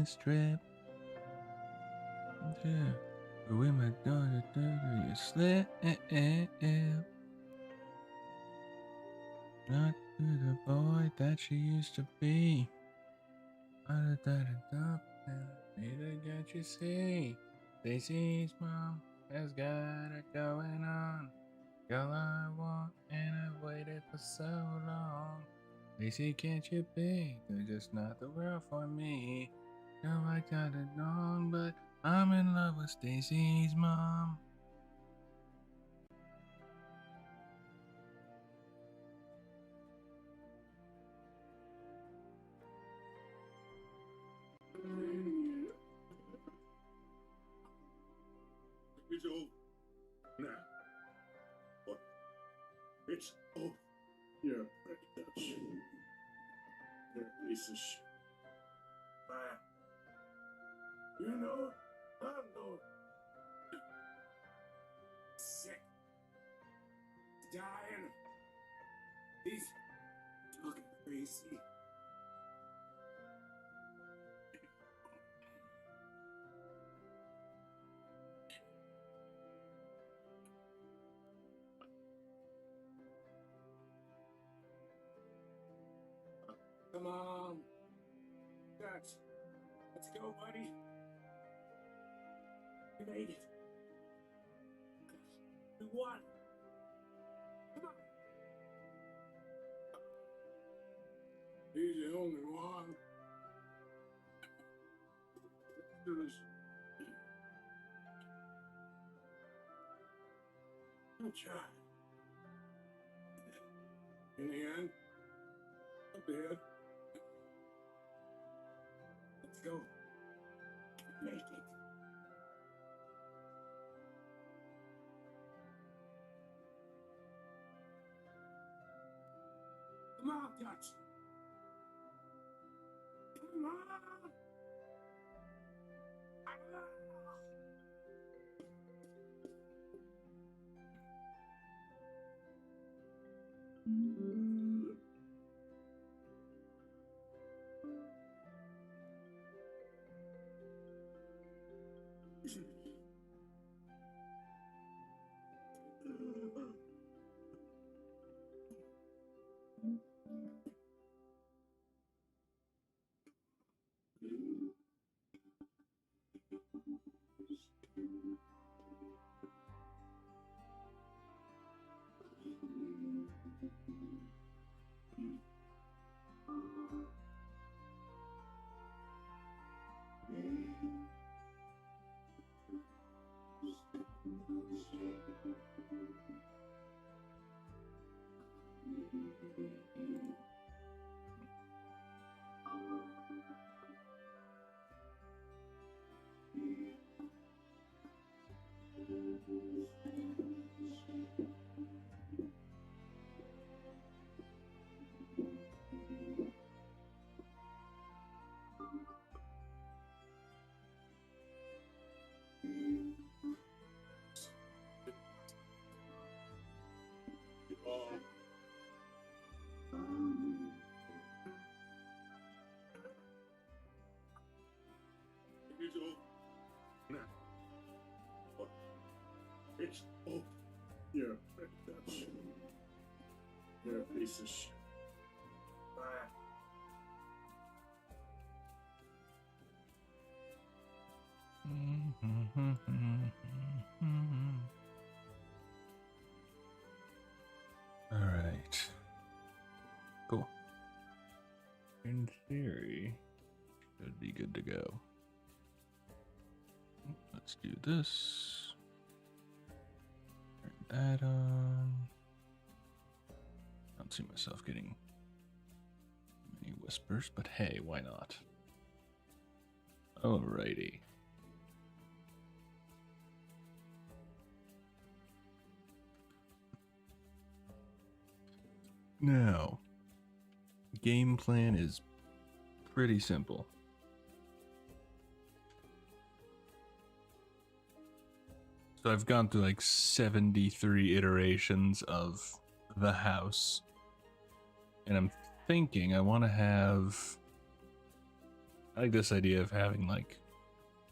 business trip. Yeah. With my daughter, you slip. Not to the boy that she used to be. Neither can't you see? Stacy's mom has got it going on. Girl, I want, and I've waited for so long. Stacy, can't you be? You're just not the world for me. No, I got it wrong, but I'm in love with Stacy's mom. It's over now. What? It's over. You're a pretty You're a piece of shit. Man. You know it. I know it. Sick. Dying. He's looking crazy. Come on. Let's go, buddy. We made it. We won. Come on. He's the only one. Let's do this. I'll try. In the end, I'm dead. Let's go. Make it. Come on, Dutch. Come on. It's over. Now. What? It's over. You're a pretty Dutch. You're a piece of shit. Bye. All right. Cool. In theory, should be good to go. Let's do this. Turn that on. I don't see myself getting many whispers, but hey, why not? Alrighty. Now, game plan is pretty simple. So I've gone through like 73 iterations of the house. And I'm thinking I want to have I like this idea of having like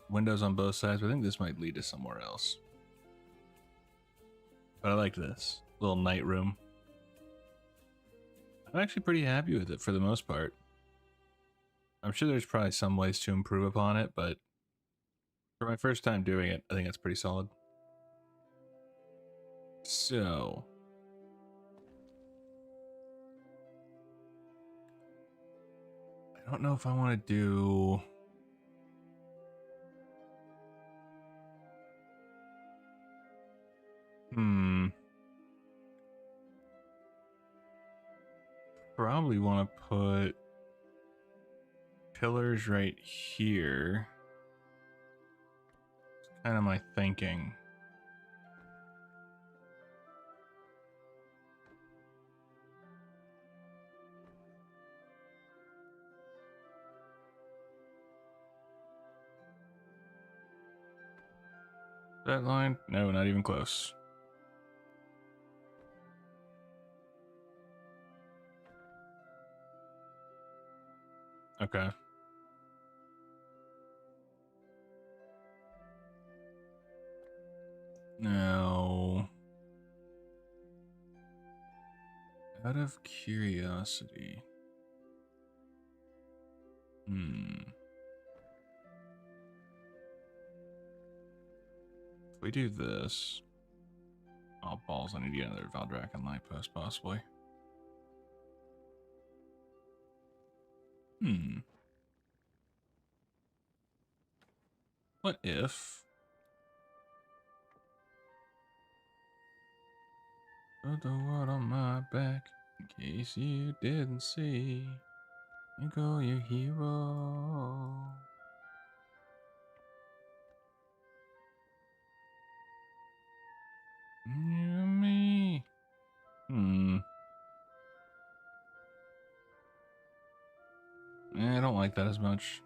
windows on both sides, but I think this might lead to somewhere else. But I like this little night room. I'm actually pretty happy with it for the most part. I'm sure there's probably some ways to improve upon it, but for my first time doing it, I think it's pretty solid. So, I don't know if I want to do... Probably want to put pillars right here. It's kind of my thinking. That line? No, not even close. Okay. Now, out of curiosity, if we do this, oh balls, I need to get another Valdrakken light post possibly. What if? Put the word on my back, in case you didn't see. You go, your hero. You and me. I don't like that as much.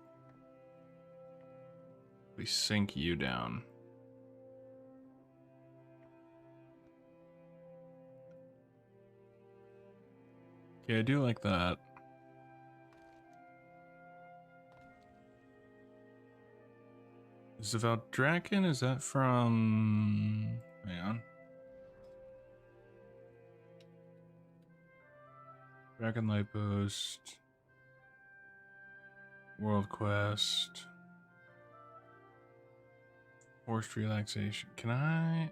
We sink you down. Okay, I do like that. Is the Valdrakken, is that from... Hang on. Dragon Light Post. World Quest. Forced relaxation. Can I...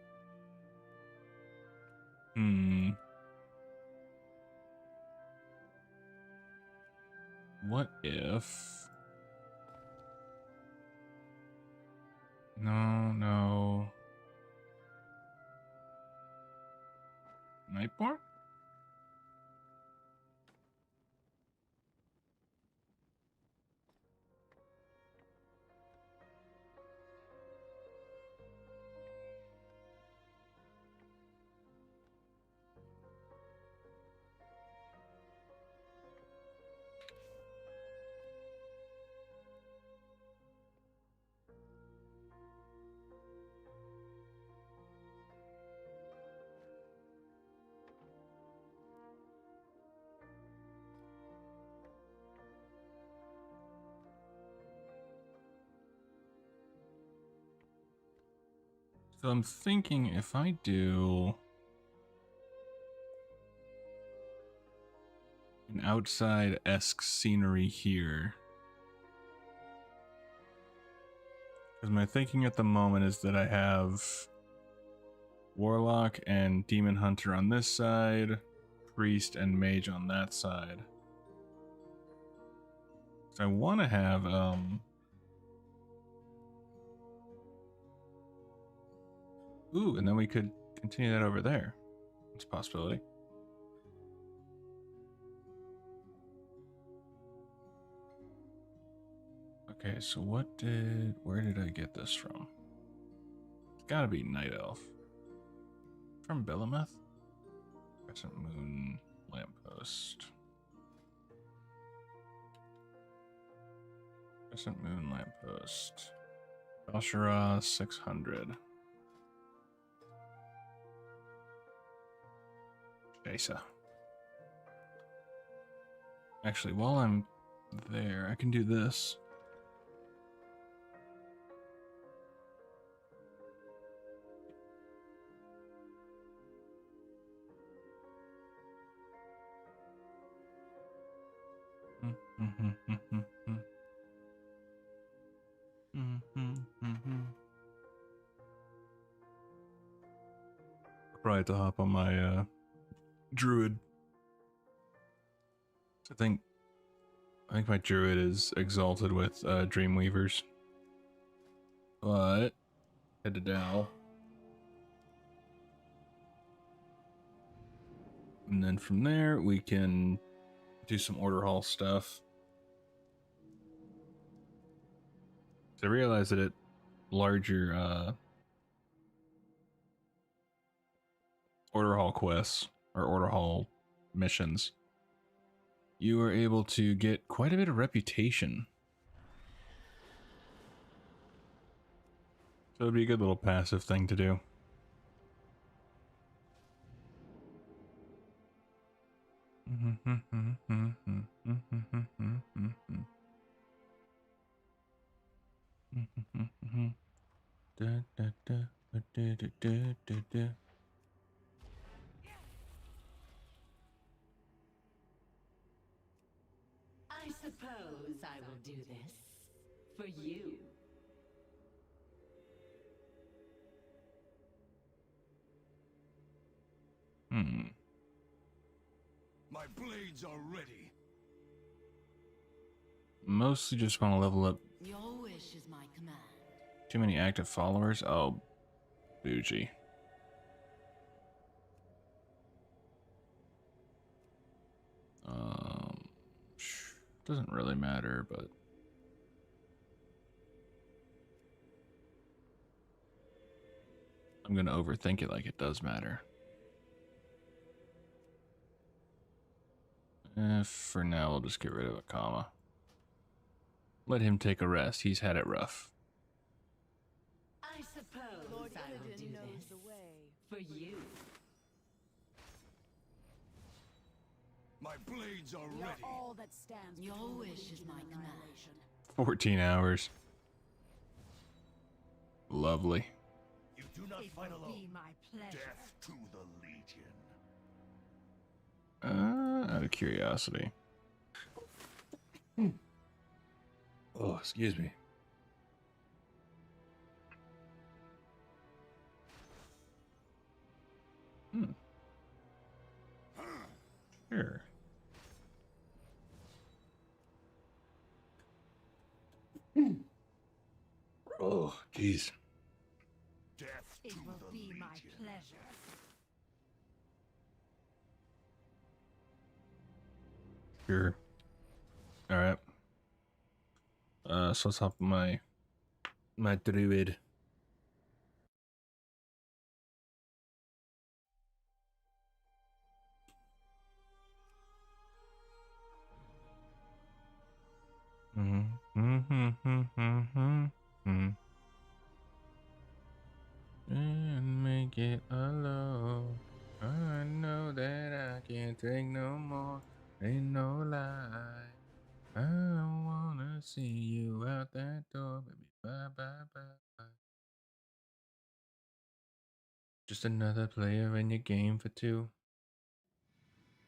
What if... No. Nightborn? So I'm thinking if I do an outside-esque scenery here, because my thinking at the moment is that I have Warlock and Demon Hunter on this side, Priest and Mage on that side. So I want to have ooh, and then we could continue that over there. It's a possibility. Okay, so where did I get this from? It's gotta be Night Elf. From Belemeth? Crescent Moon Lamppost. Crescent Moon Lamppost. Bashara 600. Jaisa. Actually, while I'm there, I can do this. Probably have to hop on my druid. I think my druid is exalted with Dreamweavers. But head to Dow. And then from there we can do some order hall stuff. So I realized that at larger order hall quests or order hall missions, you are able to get quite a bit of reputation. So it'd be a good little passive thing to do. I suppose I will do this for you. My blades are ready. Mostly just want to level up. Your wish is my command. Too many active followers? Oh, bougie. Doesn't really matter, but I'm gonna overthink it like it does matter. For now, we'll just get rid of a comma. Let him take a rest. He's had it rough. I suppose I will do this for you. My blades are ready. All that stands Your before wish is my command. annihilation. 14 hours. Lovely. You do not fight It will alone. be my pleasure. Death to the Legion. Out of curiosity. Oh, excuse me. Sure. Oh, jeez. Death It to will the be Legion. my pleasure. Sure. All right. So let's hop on my druid. And make it alone. I know that I can't take no more. Ain't no lie. I don't wanna see you out that door, baby. Bye, bye, bye, bye. Just another player in your game for two.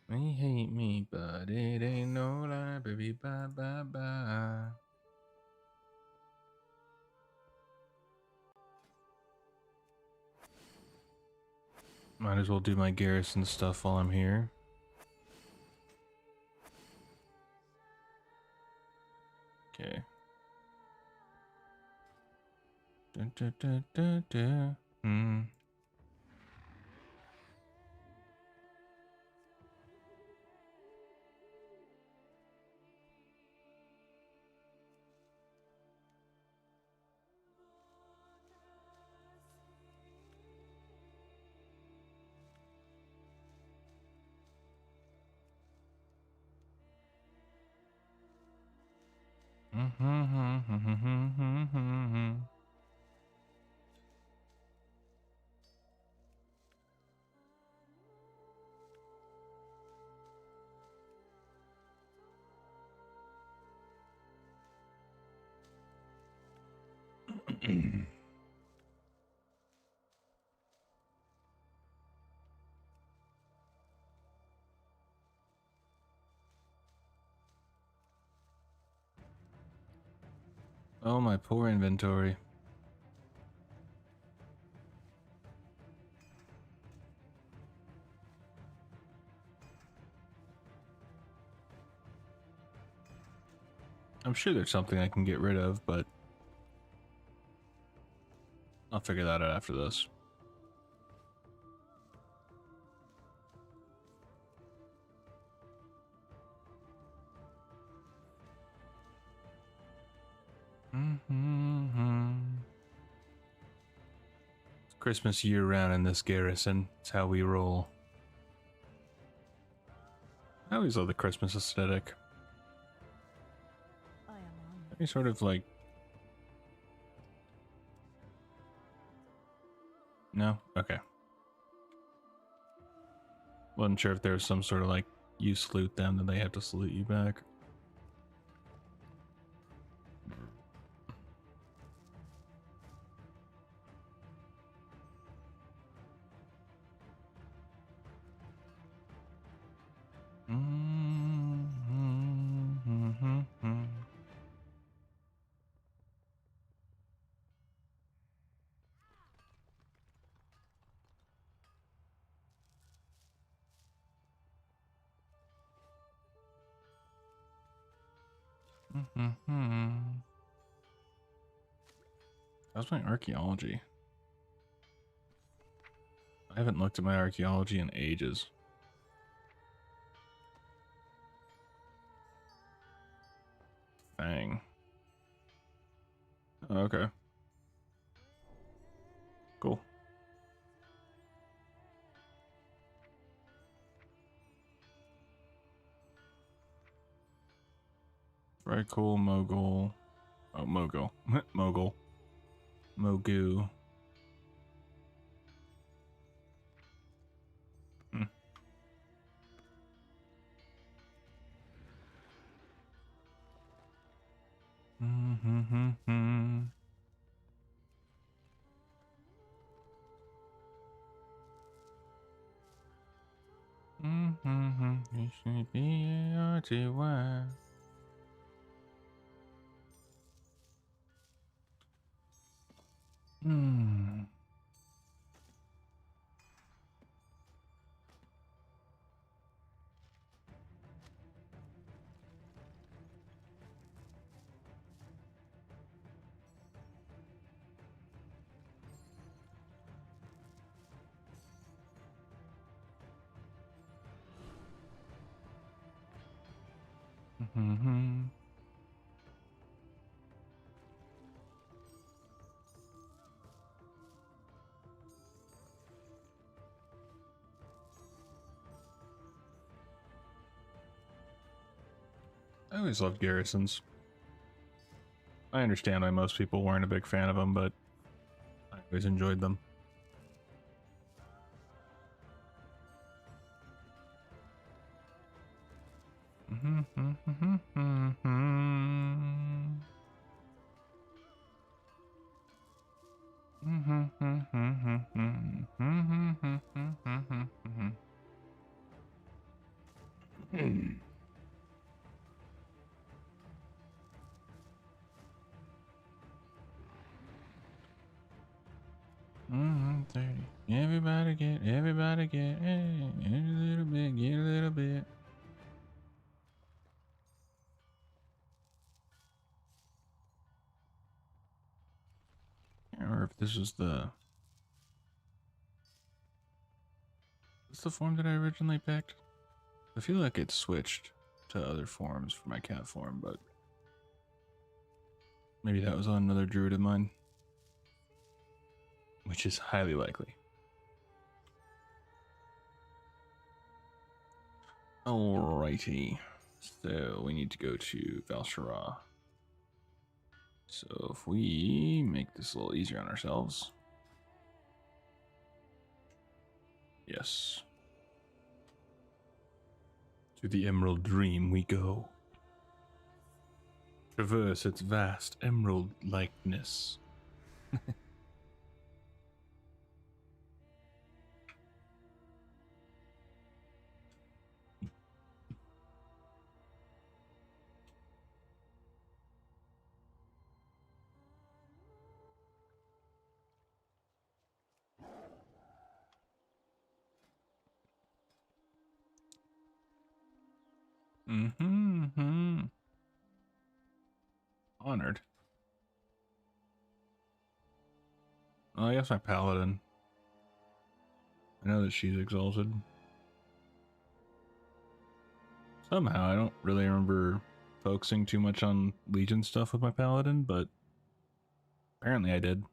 They hate me, but it ain't no lie, baby. Bye, bye, bye. Might as well do my garrison stuff while I'm here. Okay. Dun, dun, dun, dun, dun. Oh, my poor inventory. I'm sure there's something I can get rid of, but I'll figure that out after this. It's Christmas year round in this garrison. It's how we roll. I always love the Christmas aesthetic. I am on. Any sort of like... No? Okay. Wasn't sure if there was some sort of like, you salute them, then they have to salute you back. How's my archaeology? I haven't looked at my archaeology in ages. Dang. Oh, okay. Cool. Very cool, Mogul. Oh, Mogul. Mogul. Mogu. Hmm. You should be A-R-T-Y. I always loved garrisons. I understand why most people weren't a big fan of them, but I always enjoyed them. Everybody get, hey, get a little bit, get a little bit. I can't remember if this was the... What's the form that I originally picked? I feel like it switched to other forms for my cat form, but... Maybe that was on another druid of mine. Which is highly likely. Alrighty. So we need to go to Val'sharah. So if we make this a little easier on ourselves. Yes. To the Emerald Dream we go. Traverse its vast emerald likeness. Mm-hmm. Honored. Oh, I guess my paladin. I know that she's exalted. Somehow, I don't really remember focusing too much on Legion stuff with my paladin, but apparently I did.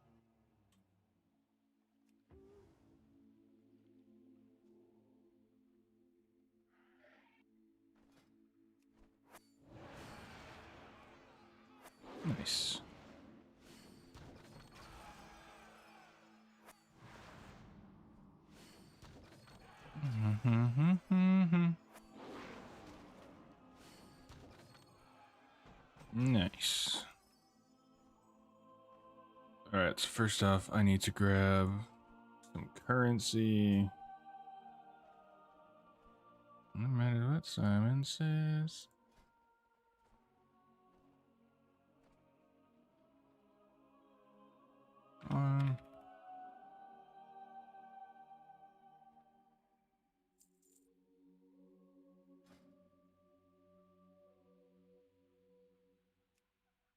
Nice. Nice. Alright, so first off, I need to grab some currency. No matter what Simon says. Um,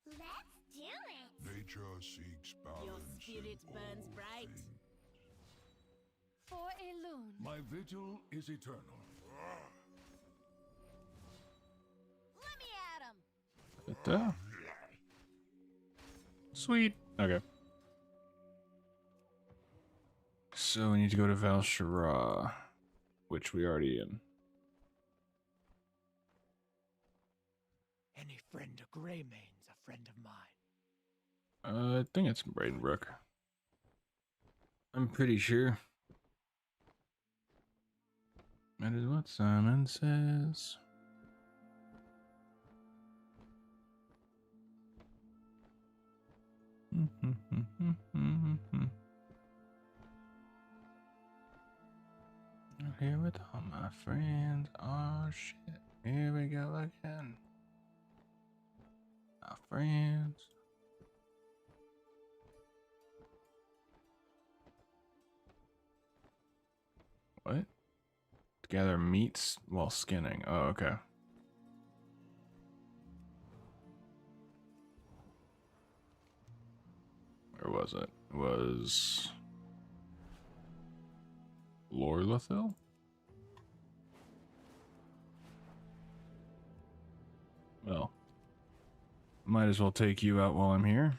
Let's do it! Nature seeks balance. Your spirit in burns all bright. things. For a loon. My vigil is eternal. Let me at him! da-da. Sweet. Okay. So we need to go to Val Shara, which we already in. Any friend of Greymane's a friend of mine. I think it's Braidenbrook. I'm pretty sure. That is what Simon says. I'm here with all my friends. Oh shit. Here we go again. Our friends. What? Gather meats while skinning. Oh, okay. Where was it? It was Lorlathil? Well, might as well take you out while I'm here.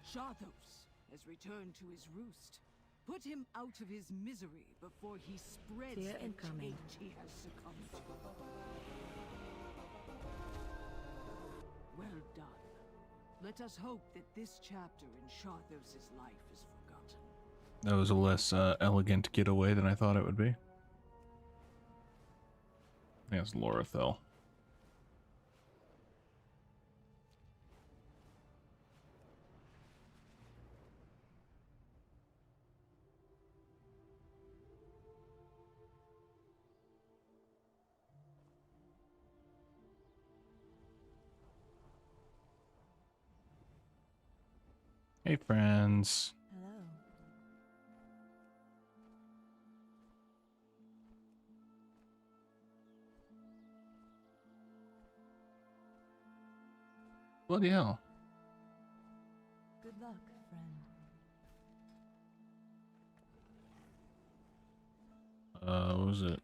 Sharthos has returned to his roost. Put him out of his misery before he spreads Fear the incoming. taint he has succumbed to. Well done. Let us hope that this chapter in Sharthos' life is forgotten. That was a less elegant getaway than I thought it would be. I think it's Lorathel. Hey, friends. Hello. Bloody hell. Good luck, friend. What was it?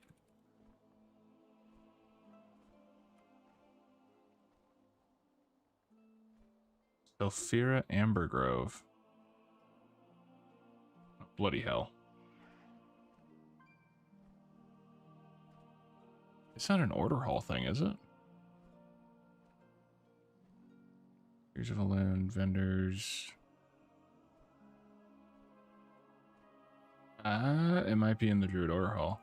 Elfira Ambergrove. Oh, bloody hell. It's not an order hall thing, is it? Here's of Alone, vendors. It might be in the Druid Order Hall.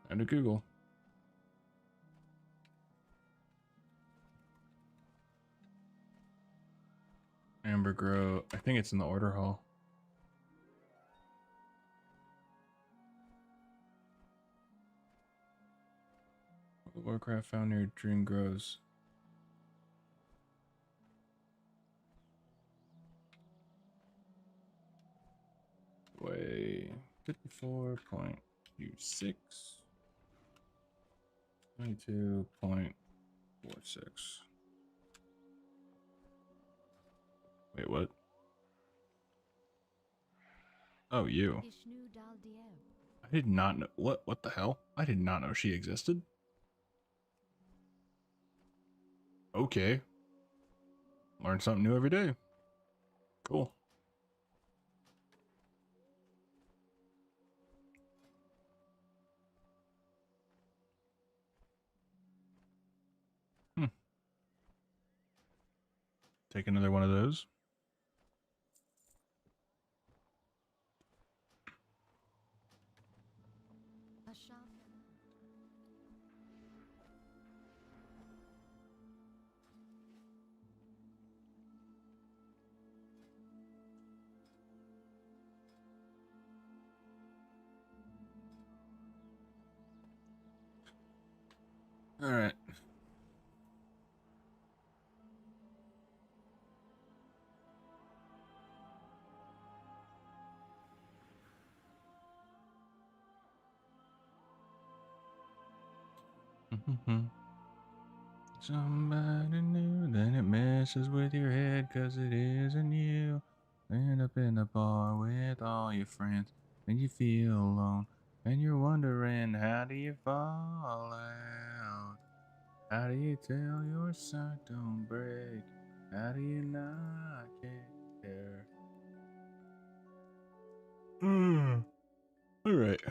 And to Google. Amber Grove. I think it's in the Order Hall. Warcraft found near Dream Groves. Weigh 54.26. 22.46. Wait, what? Oh, you. I did not know. What the hell? I did not know she existed. Okay. Learn something new every day. Cool. Take another one of those. All right. Somebody new, then it messes with your head cause it isn't you. End up in a bar with all your friends and you feel alone and you're wondering how do you fall out? How do you tell your side don't break? How do you not care? All right.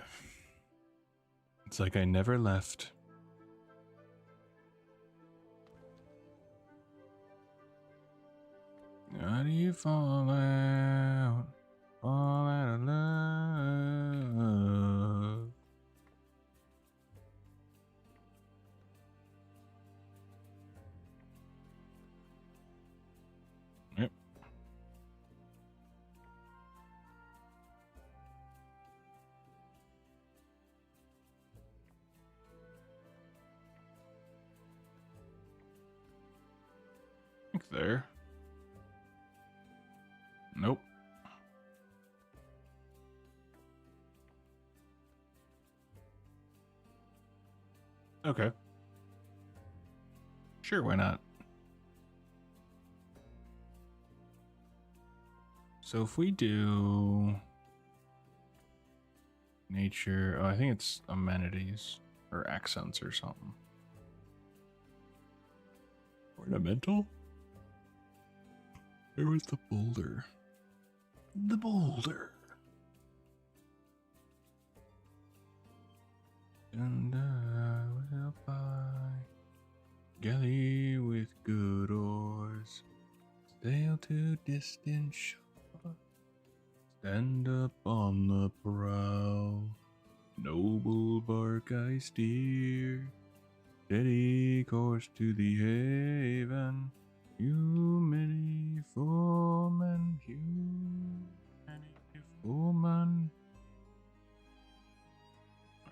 It's like I never left. How do you fall out? Fall out of love. Yep. I think there. Nope. Okay. Sure, why not? So if we do nature, oh, I think it's amenities or accents or something. Ornamental? Where was the boulder? The boulder. And I will buy galley with good oars, sail to distant shore, stand up on the prow, noble bark I steer, steady course to the haven. You many foemen, you many foemen.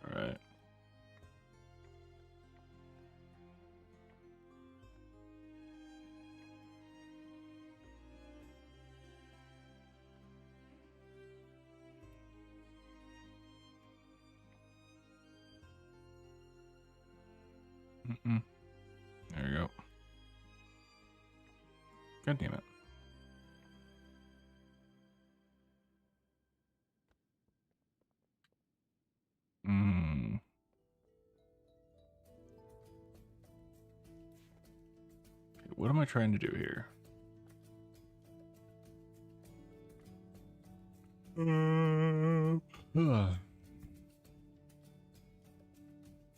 All right. There you go. God damn it. What am I trying to do here?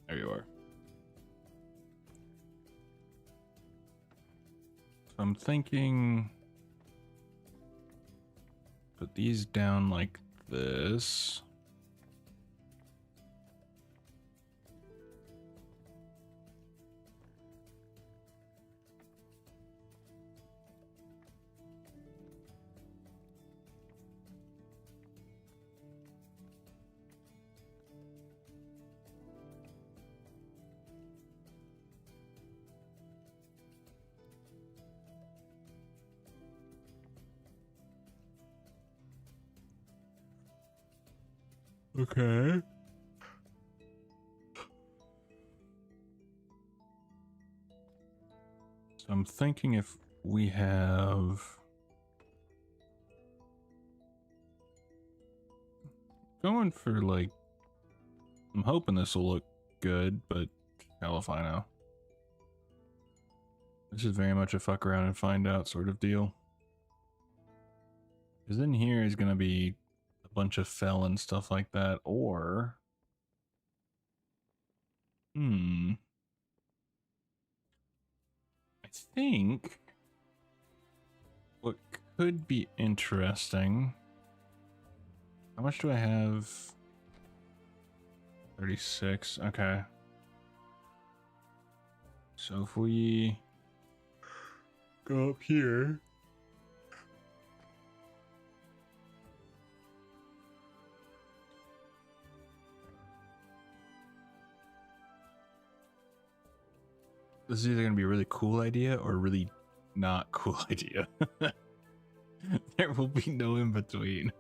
There you are. So I'm thinking put these down like this. Okay. So I'm thinking if we have going for like, I'm hoping this will look good, but hell if I know. This is very much a fuck around and find out sort of deal. Because in here is going to be a bunch of fell and stuff like that, or... I think what could be interesting... How much do I have? 36, okay. So if we go up here... This is either going to be a really cool idea or a really not cool idea. There will be no in between.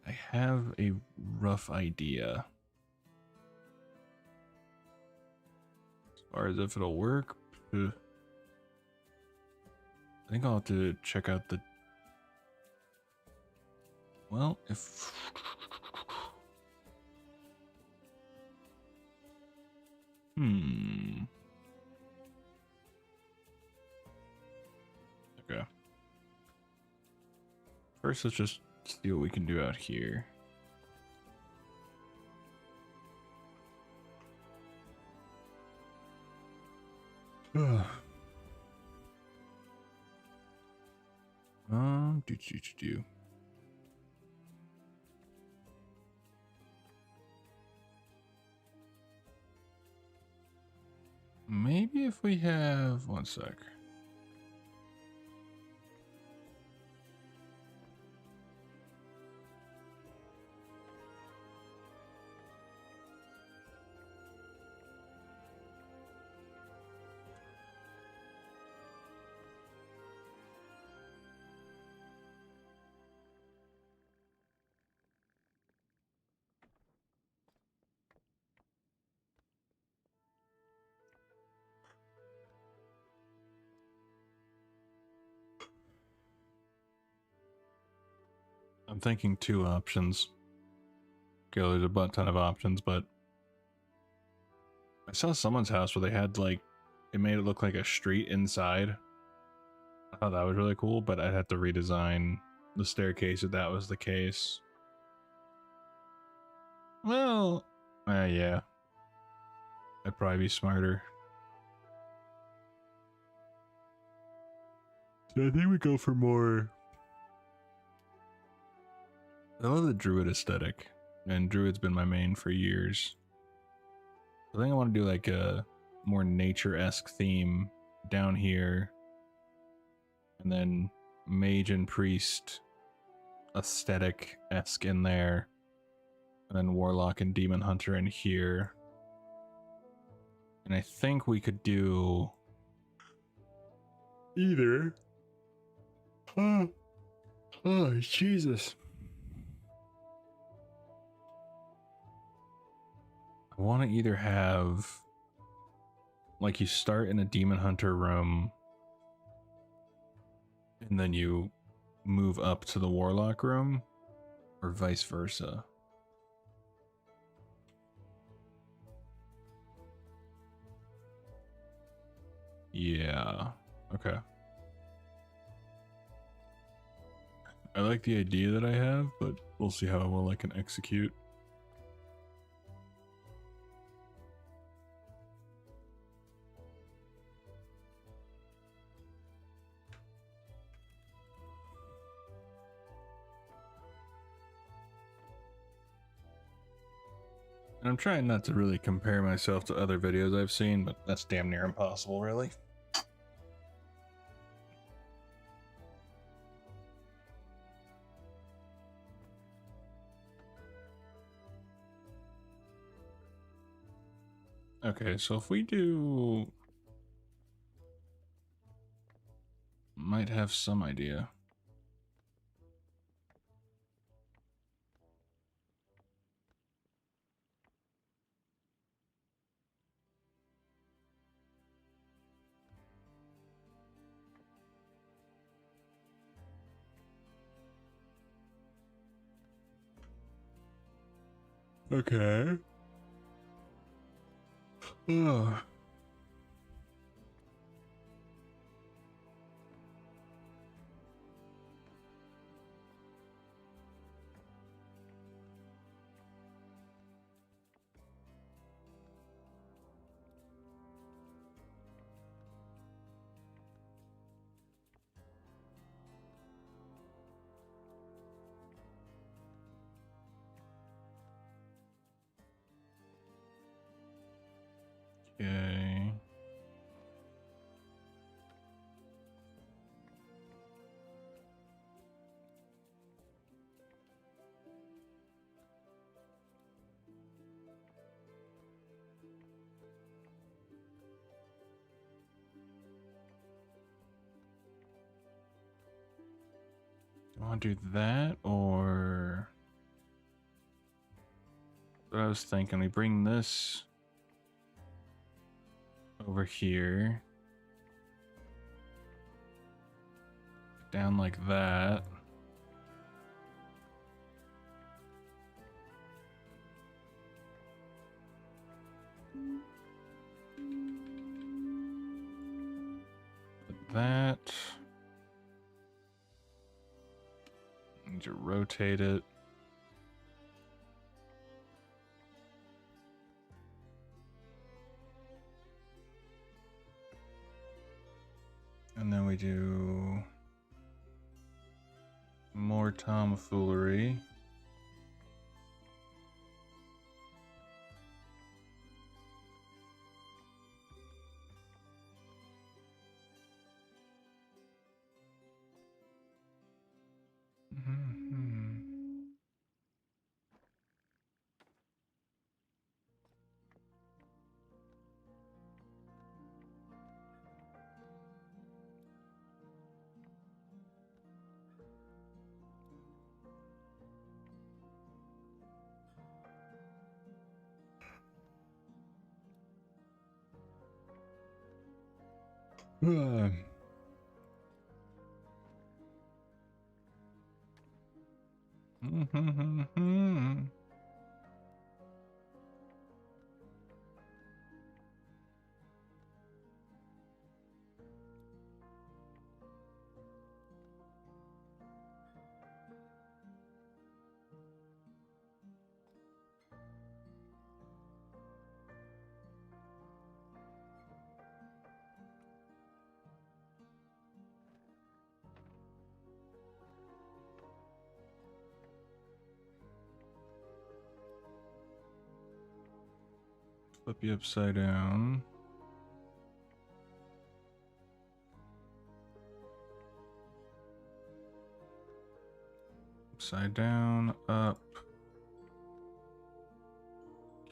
I have a rough idea. As far as if it'll work, I think I'll have to check out the... Well, if... Okay. First, let's just see what we can do out here. Do. Maybe if we have one sec. I'm thinking two options. Okay, there's a ton of options, but I saw someone's house where they had like, it made it look like a street inside. I thought that was really cool, but I'd have to redesign the staircase if that was the case. Well, yeah. That'd probably be smarter. So I think we go for more... I love the druid aesthetic, and druid's been my main for years. I think I want to do like a more nature-esque theme down here, and then mage and priest aesthetic-esque in there, and then warlock and demon hunter in here. And I think we could do either. Oh, Jesus. I want to either have, like, you start in a demon hunter room and then you move up to the warlock room, or vice versa. Yeah, okay. I like the idea that I have, but we'll see how well I can execute. And I'm trying not to really compare myself to other videos I've seen, but that's damn near impossible, really. Okay, so if we do... might have some idea. Okay. Ugh. Okay. Do I want to do that, or what I was thinking? We bring this over here, down like that. Put that. Need to rotate it. And then we do more tomfoolery. Flip you upside down. Upside down, up.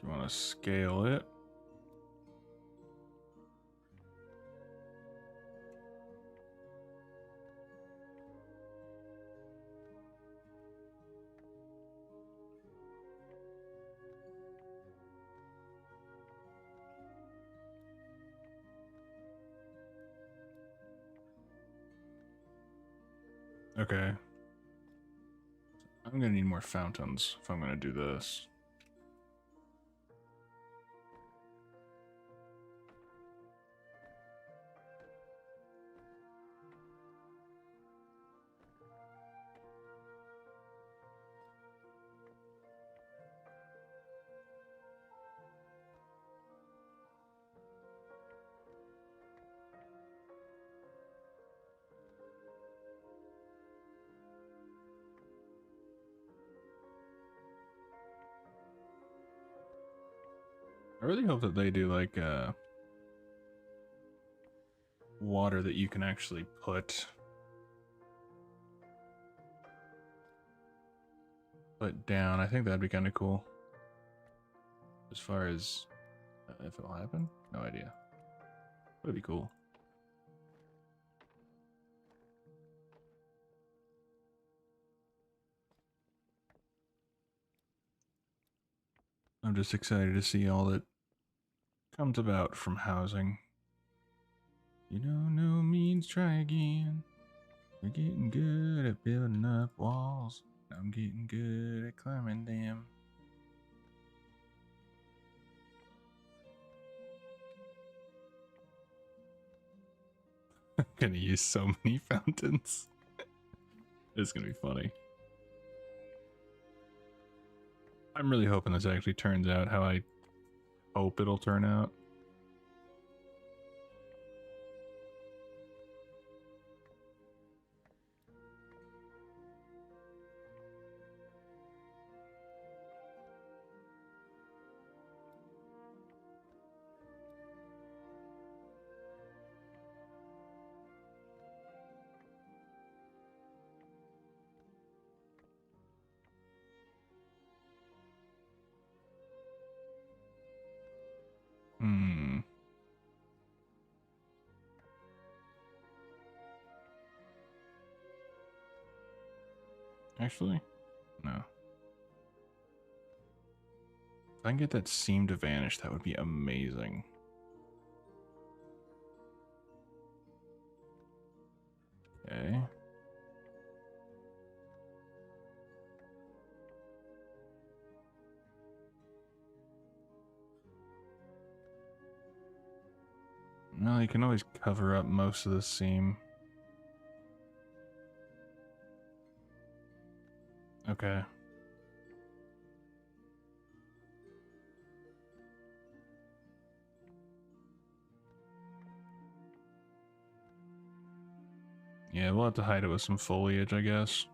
You want to scale it. Okay. I'm gonna need more fountains if I'm gonna do this. I really hope that they do like water that you can actually put down. I think that'd be kind of cool. As far as if it'll happen, no idea. That'd be cool. I'm just excited to see all that comes about from housing. You know, no means try again. We're getting good at building up walls. I'm getting good at climbing them. I'm gonna use so many fountains. It's gonna be funny. I'm really hoping this actually turns out how I hope it'll turn out. Hmm. Actually, no. If I can get that seam to vanish, that would be amazing. Okay. Well, you can always cover up most of the seam. Okay. Yeah, we'll have to hide it with some foliage, I guess.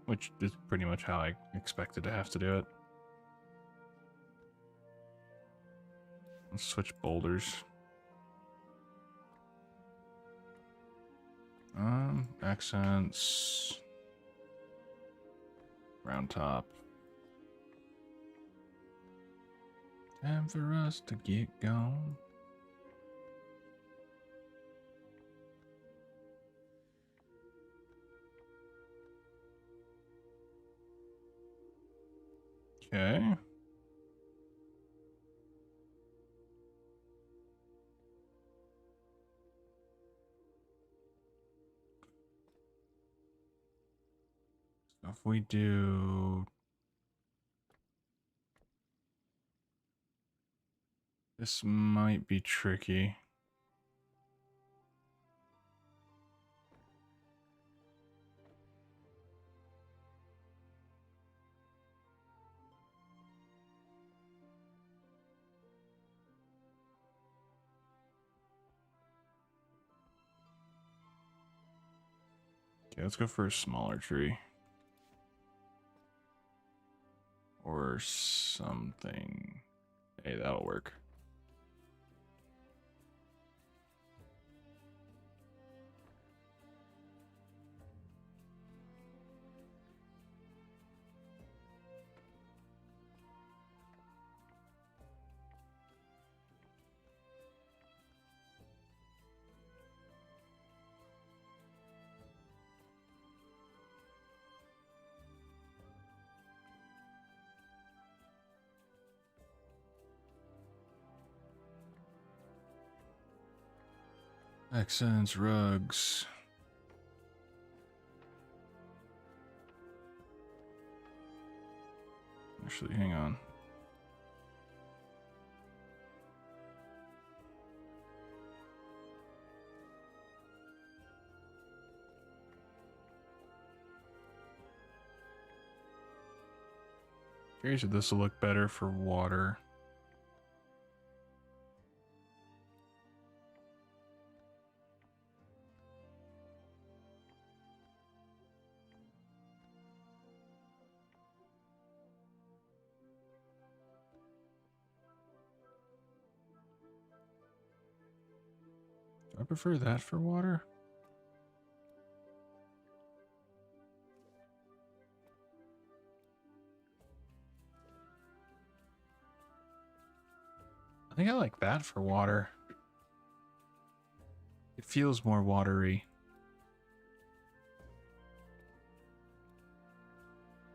Which is pretty much how I expected to have to do it. Let's switch boulders. Accents. Round top. Time for us to get gone. Okay. So if we do this, might be tricky. Okay, let's go for a smaller tree. Or something. Hey, that'll work. Accents, rugs. Actually, hang on. Curious if this will look better for water. I prefer that for water. I think I like that for water. It feels more watery.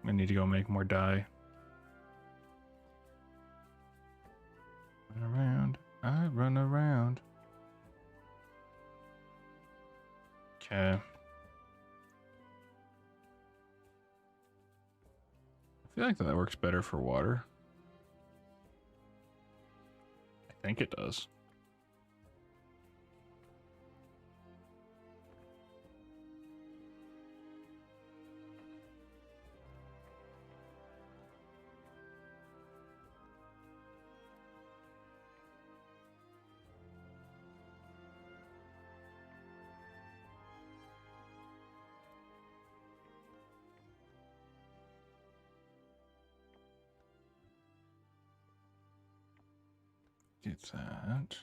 I need to go make more dye. I run around. Okay. I feel like that works better for water. I think it does. Get that.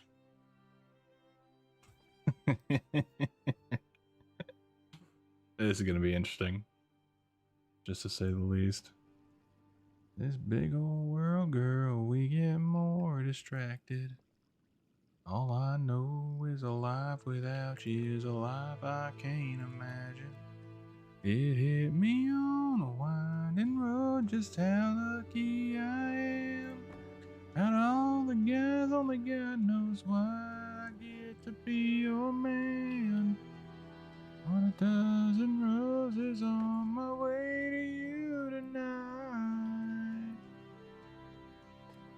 This is going to be interesting, just to say the least. This big old world, girl, we get more distracted. All I know is a life without you is a life I can't imagine. It hit me on a winding road, just how lucky I am. Out of all the guys, only God knows why I get to be your man. On 1,000 roses on my way to you tonight.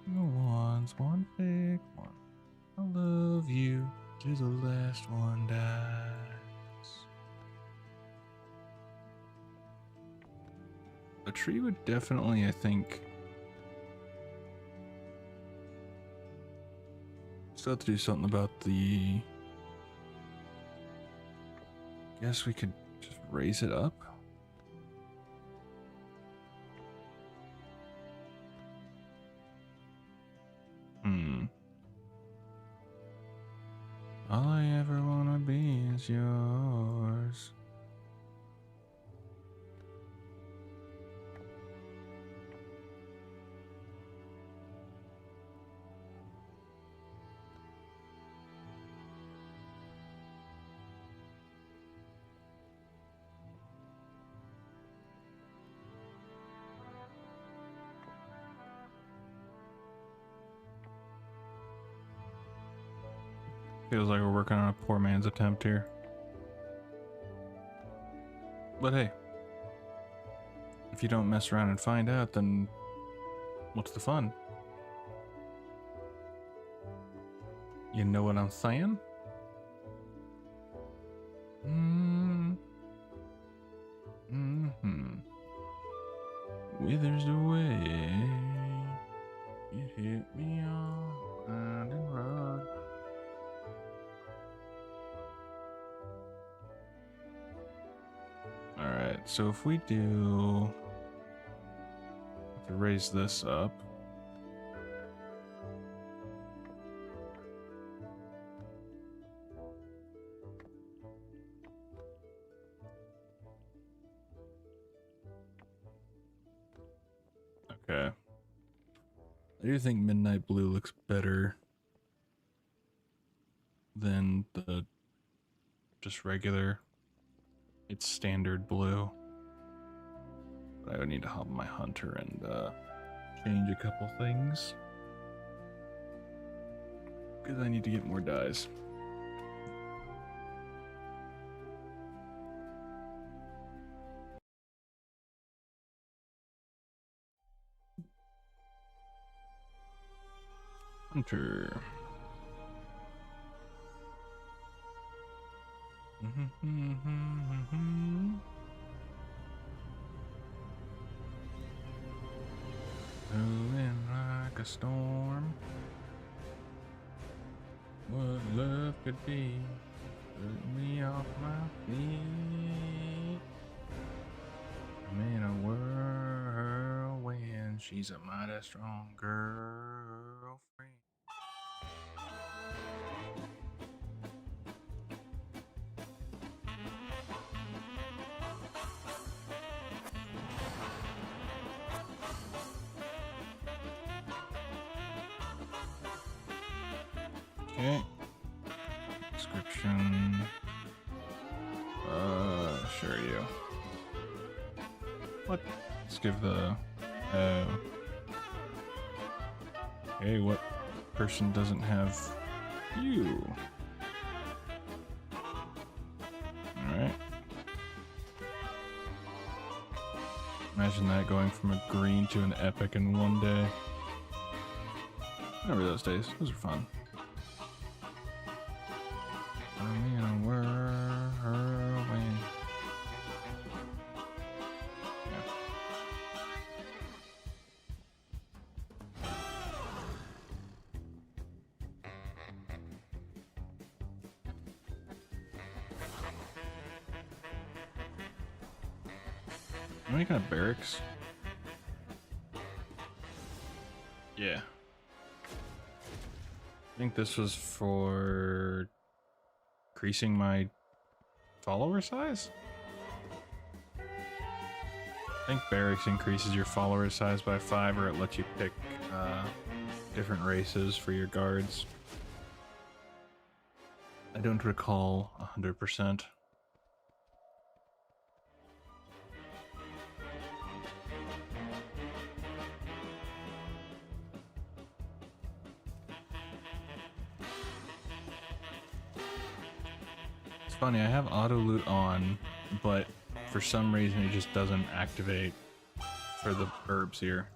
The one's one big one. I love you till the last one dies. A tree would definitely, I think, still have to do something about the... Guess we could just raise it up. All I ever wanna be is yours. Feels like we're working on a poor man's attempt here. But hey, if you don't mess around and find out, then what's the fun? You know what I'm saying? Withers away. It hit me on winding road. Alright, so if we do... to raise this up. Okay. I do think Midnight Blue looks better than the just regular. It's standard blue. But I would need to hop on my hunter and change a couple things. Because I need to get more dyes. Hunter. Moving like a storm. What love could be, put me off my feet. I'm in a whirlwind. She's a mighty strong girlfriend. Okay. Description. Sure you. What? Let's give the. Okay, what person doesn't have Phew. Alright. Imagine that going from a green to an epic in one day. Remember those days. Those are fun. I'm in a whirlwind. Yeah. Any kind of barracks? Yeah. I think this was for increasing my follower size? I think barracks increases your follower size by 5, or it lets you pick different races for your guards. I don't recall 100%. Funny, I have auto loot on, but for some reason it just doesn't activate for the herbs here.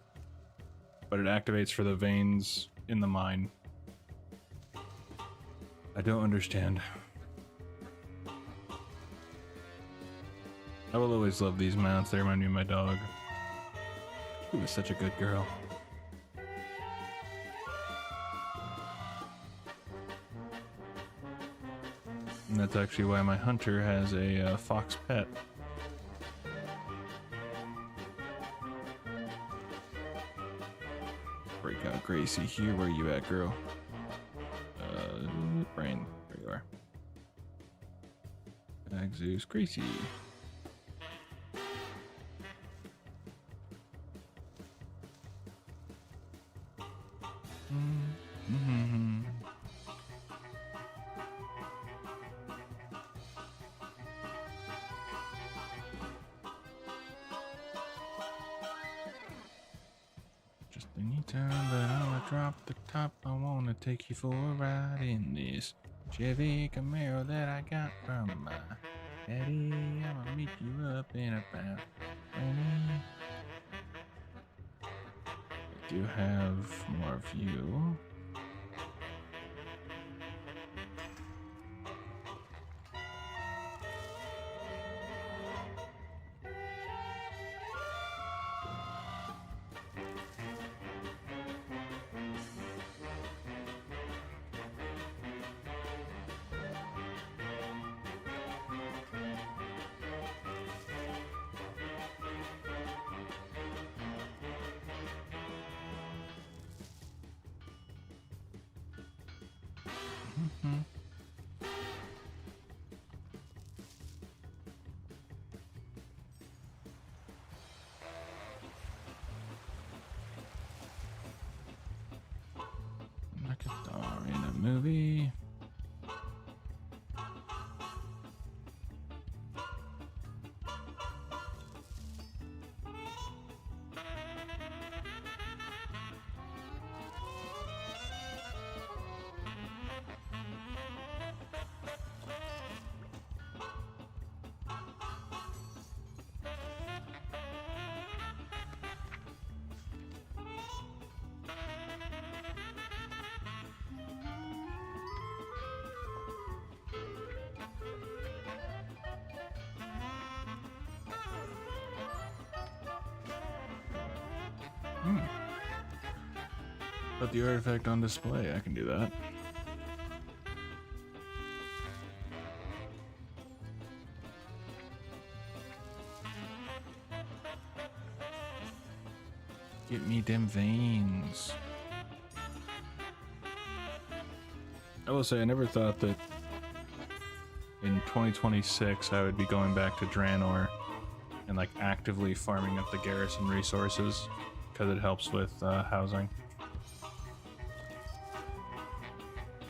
But it activates for the veins in the mine. I don't understand. I will always love these mounts. They remind me of my dog. She was such a good girl. And that's actually why my hunter has a fox pet. Break out Gracie here. Where you at, girl? Brain. There you are. Exus Gracie. Just anytime that I'ma drop the top, I wanna take you for a ride in this Chevy Camaro that I got from my daddy. I'ma meet you up in about 20. I do have more of you. Like a star in a movie. Put the artifact on display. I can do that. Get me them veins. I will say I never thought that in 2026 I would be going back to Draenor and like actively farming up the garrison resources because it helps with housing.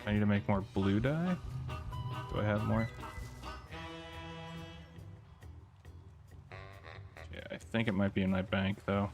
I need to make more blue dye. Do I have more? Yeah, I think it might be in my bank though.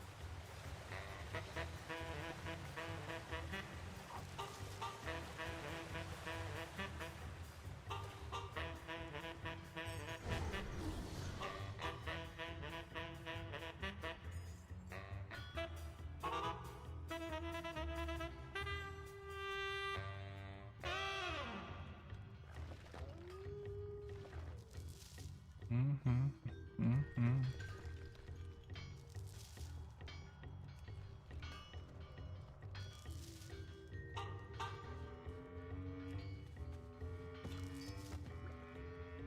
All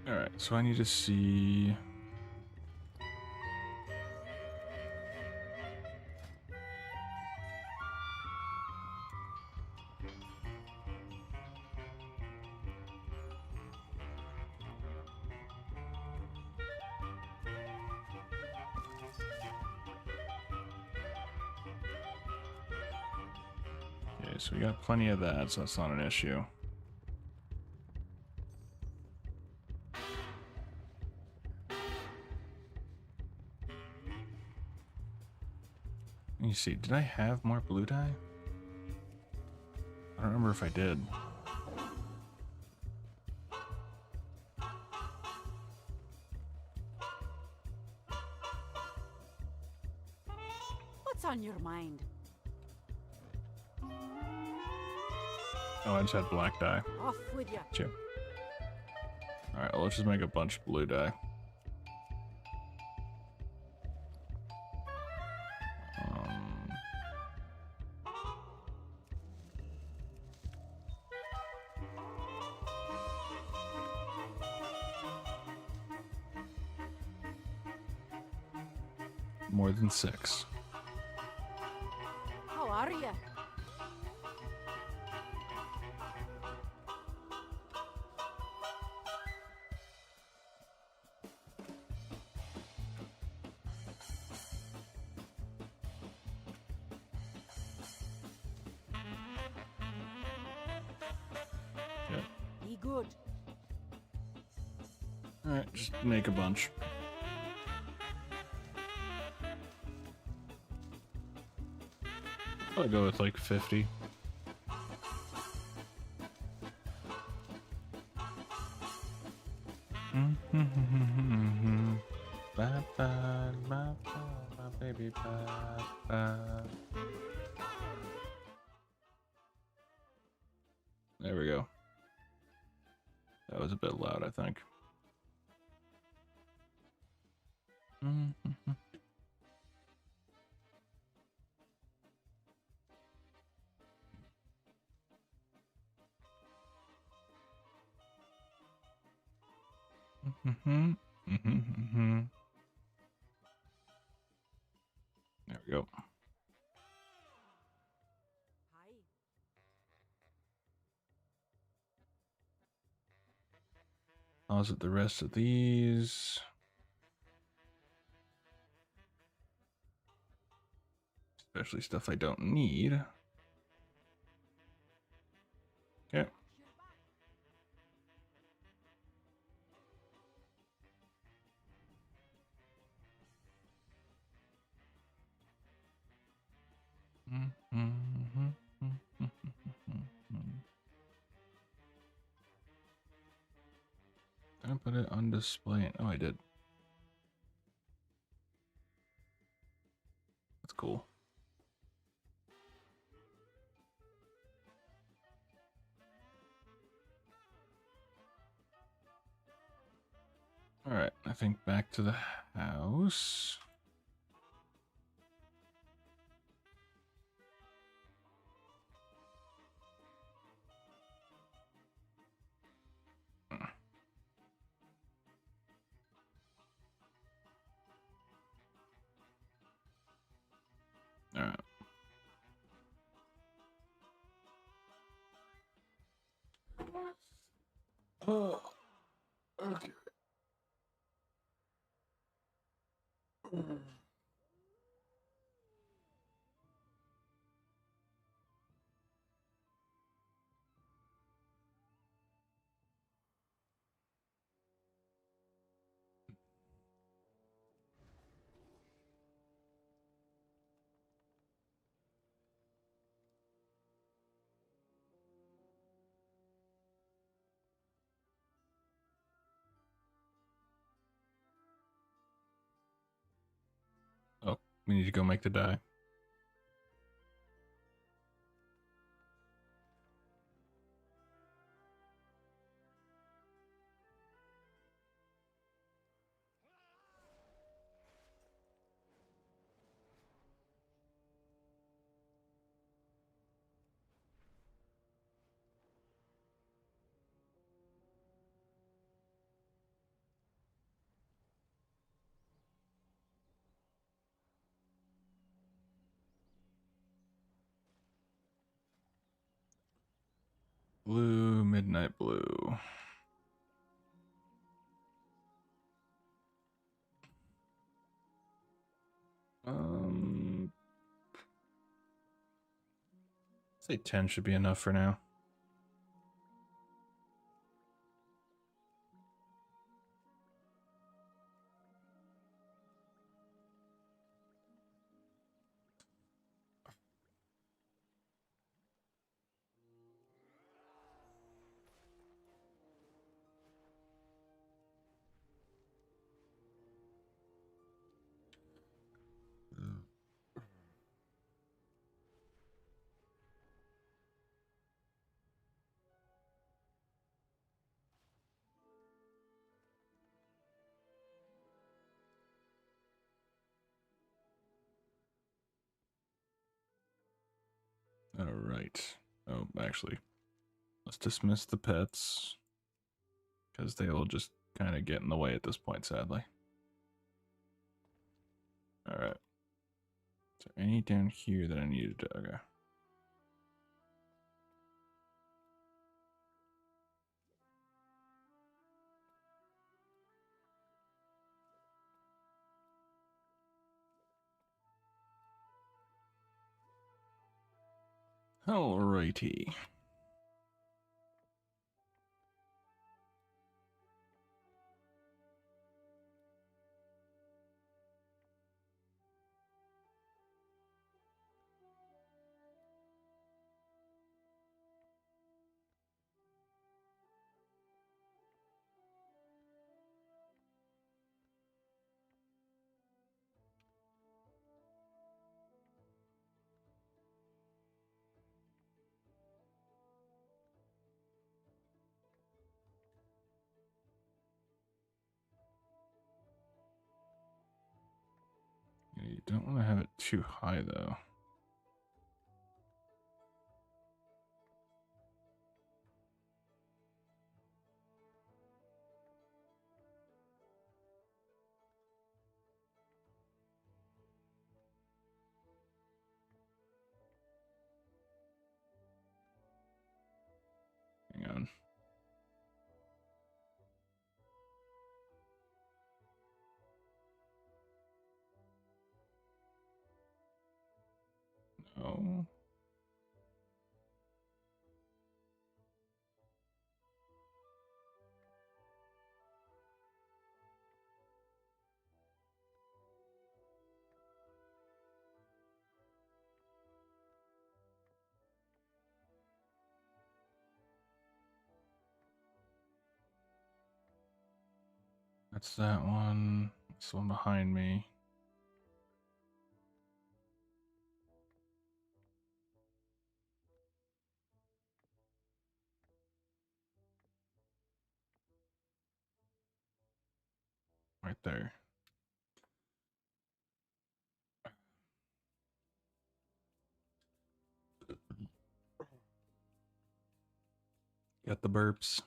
right, so I need to see. Okay, so we got plenty of that, so that's not an issue. Let me see, did I have more blue dye? I don't remember if I did. What's on your mind? Oh, I just had black dye. Off with you. Chip. Alright, well, let's just make a bunch of blue dye. More than 6. How are you? Yep. Be good. Alright, just make a bunch. I'll go with like 50. Ba, ba, ba, ba, baby, ba, ba. There we go. That was a bit loud, I think. There we go. Hi. Pause at the rest of these. Especially stuff I don't need. Okay. Did I put it on display? Oh, I did. That's cool. All right, I think back to the house. All right. Oh, okay. Oh, we need to go make the dye. blue, midnight blue. Say 10 should be enough for now. All right. Oh, actually, let's dismiss the pets because they will just kind of get in the way at this point, sadly. All right. Is there any down here that I needed to? Okay. Alrighty. You don't want to have it too high, though. Hang on. No. That's that one. This one behind me. Right there. Got the burps.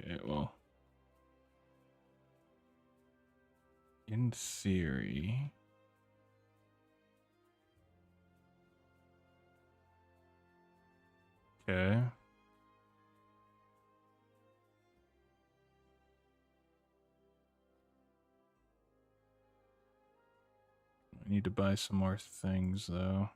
Okay, well, in theory, okay. I need to buy some more things, though.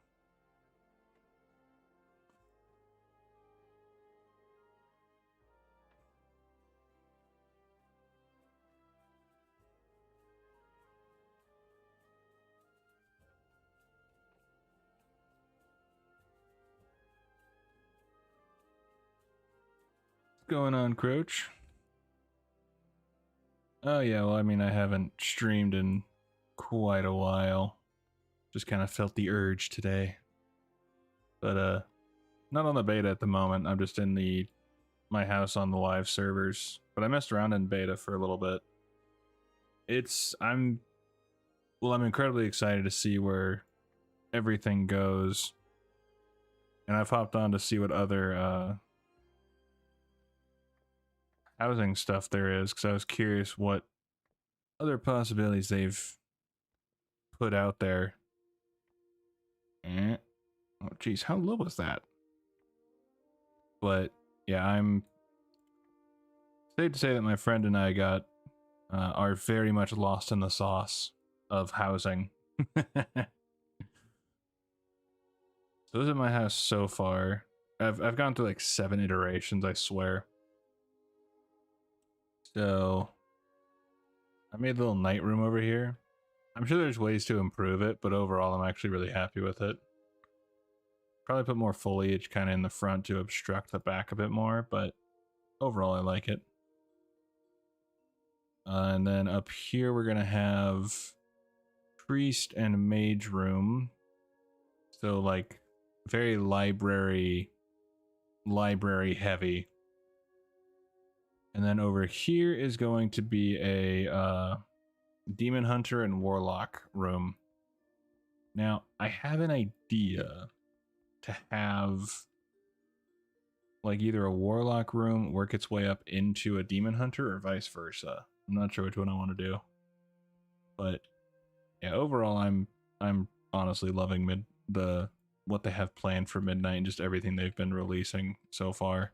What's going on, Croach? Oh, yeah, well, I mean, I haven't streamed in quite a while. Just kind of felt the urge today. But not on the beta at the moment. I'm just in my house on the live servers. But I messed around in beta for a little bit. I'm incredibly excited to see where everything goes. And I've hopped on to see what other housing stuff there is, because I was curious what other possibilities they've put out there. Oh geez, how low was that? But yeah, I'm safe to say that my friend and I are very much lost in the sauce of housing. So this is my house so far. I've gone through like 7 iterations, I swear. So I made a little night room over here. I'm sure there's ways to improve it, but overall I'm actually really happy with it. Probably put more foliage kind of in the front to obstruct the back a bit more, but overall I like it. And then up here we're gonna have priest and mage room. So like very library heavy. And then over here is going to be a demon hunter and warlock room. Now I have an idea to have like either a warlock room work its way up into a demon hunter or vice versa. I'm not sure which one I want to do, but yeah, overall I'm honestly loving what they have planned for Midnight and just everything they've been releasing so far.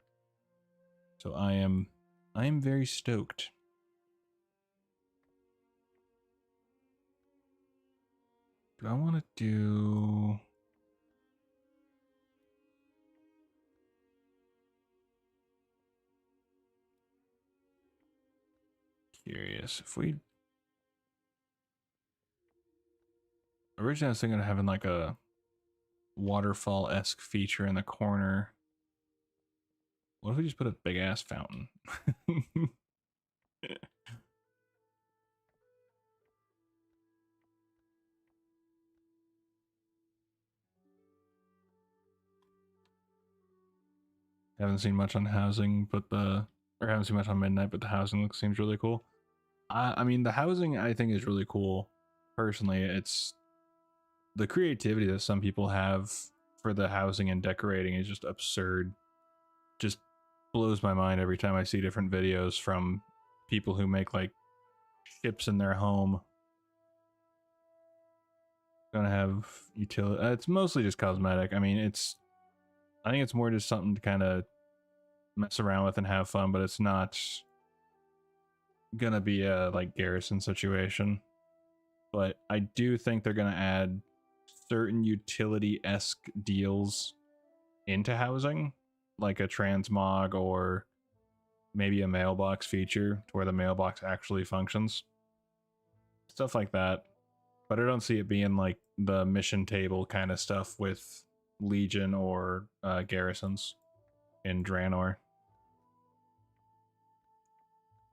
So I am very stoked. Do I want to do... Curious if we... Originally I was thinking of having like a waterfall-esque feature in the corner. What if we just put a big ass fountain? Haven't seen much on housing, but haven't seen much on Midnight, but the housing seems really cool. I mean, the housing I think is really cool. Personally, it's the creativity that some people have for the housing and decorating is just absurd. Just blows my mind every time I see different videos from people who make like ships in their home. Gonna have utility. It's mostly just cosmetic. I mean, I think it's more just something to kind of mess around with and have fun, but it's not gonna be a like garrison situation. But I do think they're gonna add certain utility-esque deals into housing, like a transmog or maybe a mailbox feature to where the mailbox actually functions. Stuff like that. But I don't see it being like the mission table kind of stuff with Legion or garrisons in Draenor.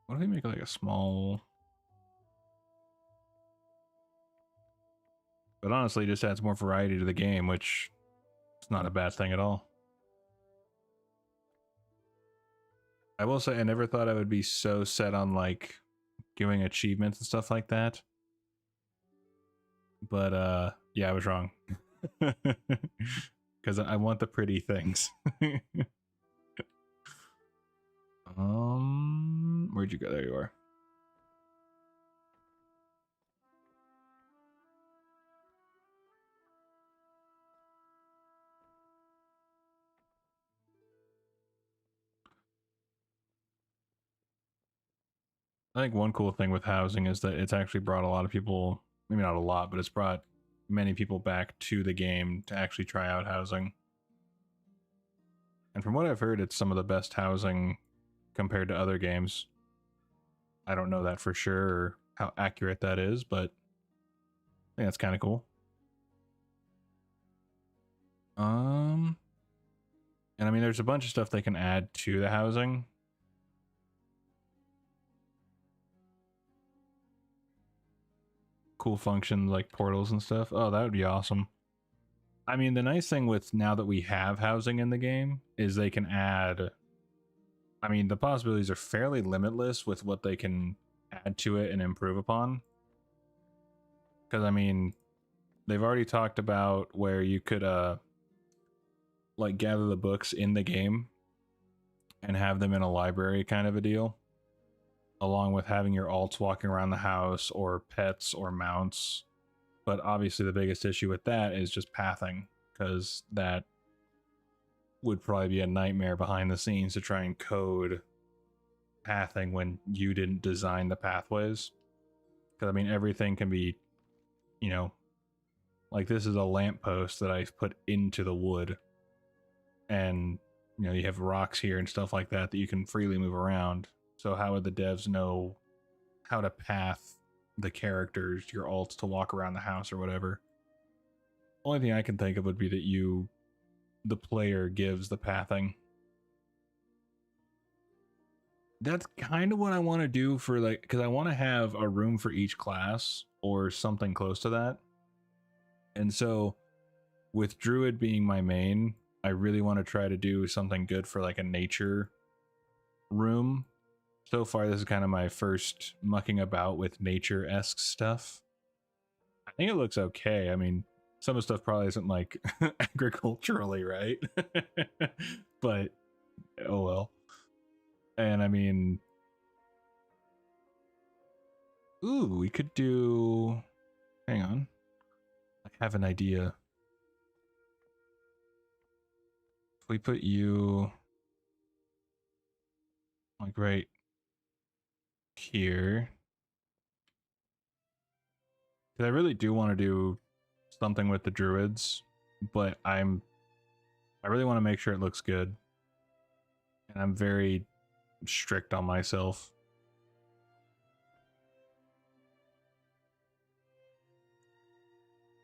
What if we make like a small... But honestly, it just adds more variety to the game, which is not a bad thing at all. I will say I never thought I would be so set on like giving achievements and stuff like that. But yeah, I was wrong. Because I want the pretty things. Where'd you go? There you are. I think one cool thing with housing is that it's actually brought a lot of people, maybe not a lot, but it's brought many people back to the game to actually try out housing. And from what I've heard, it's some of the best housing compared to other games. I don't know that for sure or how accurate that is, but I think that's kind of cool. And I mean, there's a bunch of stuff they can add to the housing. cool functions like portals and stuff. Oh, that would be awesome. I mean, the nice thing with now that we have housing in the game is they can add, I mean, the possibilities are fairly limitless with what they can add to it and improve upon. Because, I mean, they've already talked about where you could, like, gather the books in the game and have them in a library kind of a deal, along with having your alts walking around the house or pets or mounts. But obviously the biggest issue with that is just pathing, because that would probably be a nightmare behind the scenes to try and code pathing when you didn't design the pathways. Because I mean, everything can be, you know, like this is a lamppost that I put into the wood, and you know, you have rocks here and stuff like that that you can freely move around. So how would the devs know how to path the characters, your alts, to walk around the house or whatever? Only thing I can think of would be that you, the player, gives the pathing. That's kind of what I want to do for, like, because I want to have a room for each class or something close to that. And so with Druid being my main, I really want to try to do something good for like a nature room. So far, this is kind of my first mucking about with nature-esque stuff. I think it looks okay. I mean, some of the stuff probably isn't like agriculturally right, but oh well. And I mean, ooh, we could do, hang on, I have an idea. If we put you like right here, because I really do want to do something with the druids, but I really want to make sure it looks good, and I'm very strict on myself.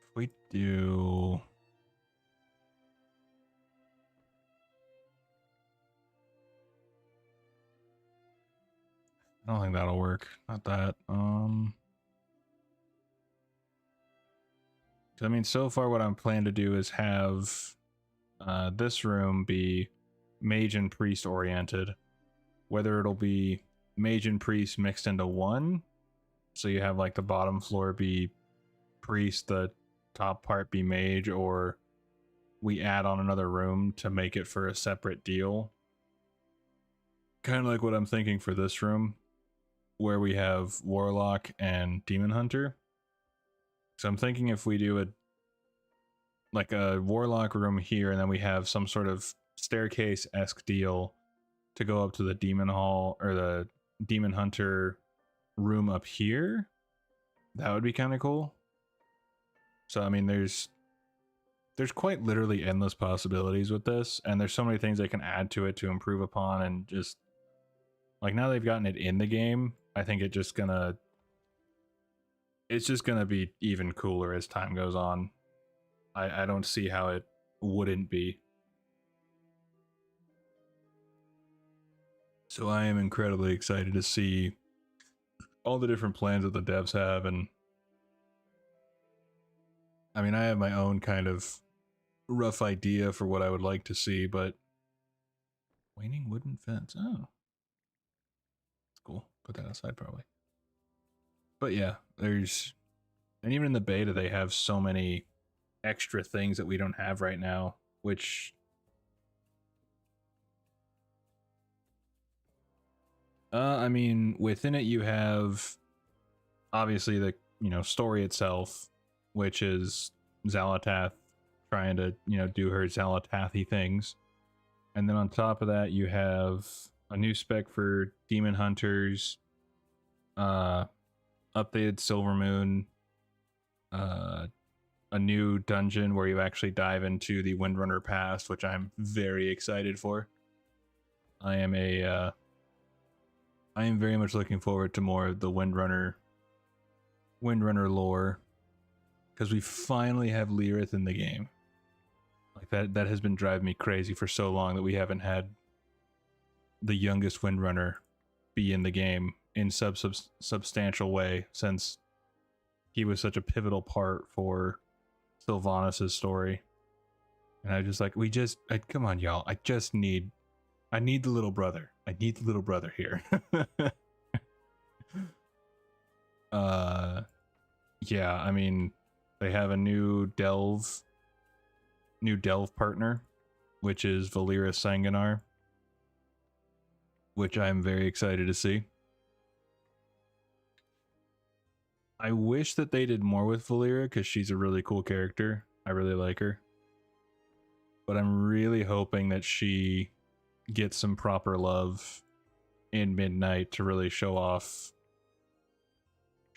If we do, I don't think that'll work. Not that. I mean, so far what I'm planning to do is have this room be mage and priest oriented. Whether it'll be mage and priest mixed into one, so you have like the bottom floor be priest, the top part be mage, or we add on another room to make it for a separate deal. Kind of like what I'm thinking for this room, where we have warlock and demon hunter. So I'm thinking if we do a warlock room here, and then we have some sort of staircase-esque deal to go up to the demon hall or the demon hunter room up here, that would be kind of cool. So I mean, there's quite literally endless possibilities with this, and there's so many things they can add to it to improve upon, and just like now they've gotten it in the game, I think it's just gonna be even cooler as time goes on. I don't see how it wouldn't be. So I am incredibly excited to see all the different plans that the devs have, and I mean, I have my own kind of rough idea for what I would like to see, but waning wooden fence. Oh, that's cool. Put that aside probably. But yeah, and even in the beta, they have so many extra things that we don't have right now, which I mean, within it you have obviously the, you know, story itself, which is Xal'atath trying to, you know, do her Xal'atath-y things. And then on top of that, you have a new spec for demon hunters, updated Silvermoon, a new dungeon where you actually dive into the Windrunner past, which I'm very excited for. I am very much looking forward to more of the Windrunner lore, because we finally have Lirith in the game. Like that has been driving me crazy for so long that we haven't had the youngest Windrunner be in the game in substantial way since he was such a pivotal part for Sylvanas' story. And I just like, come on, y'all. I need the little brother. I need the little brother here. Yeah, I mean, they have a new delve partner, which is Valyra Sanguinar, which I'm very excited to see. I wish that they did more with Valyra because she's a really cool character. I really like her. But I'm really hoping that she gets some proper love in Midnight to really show off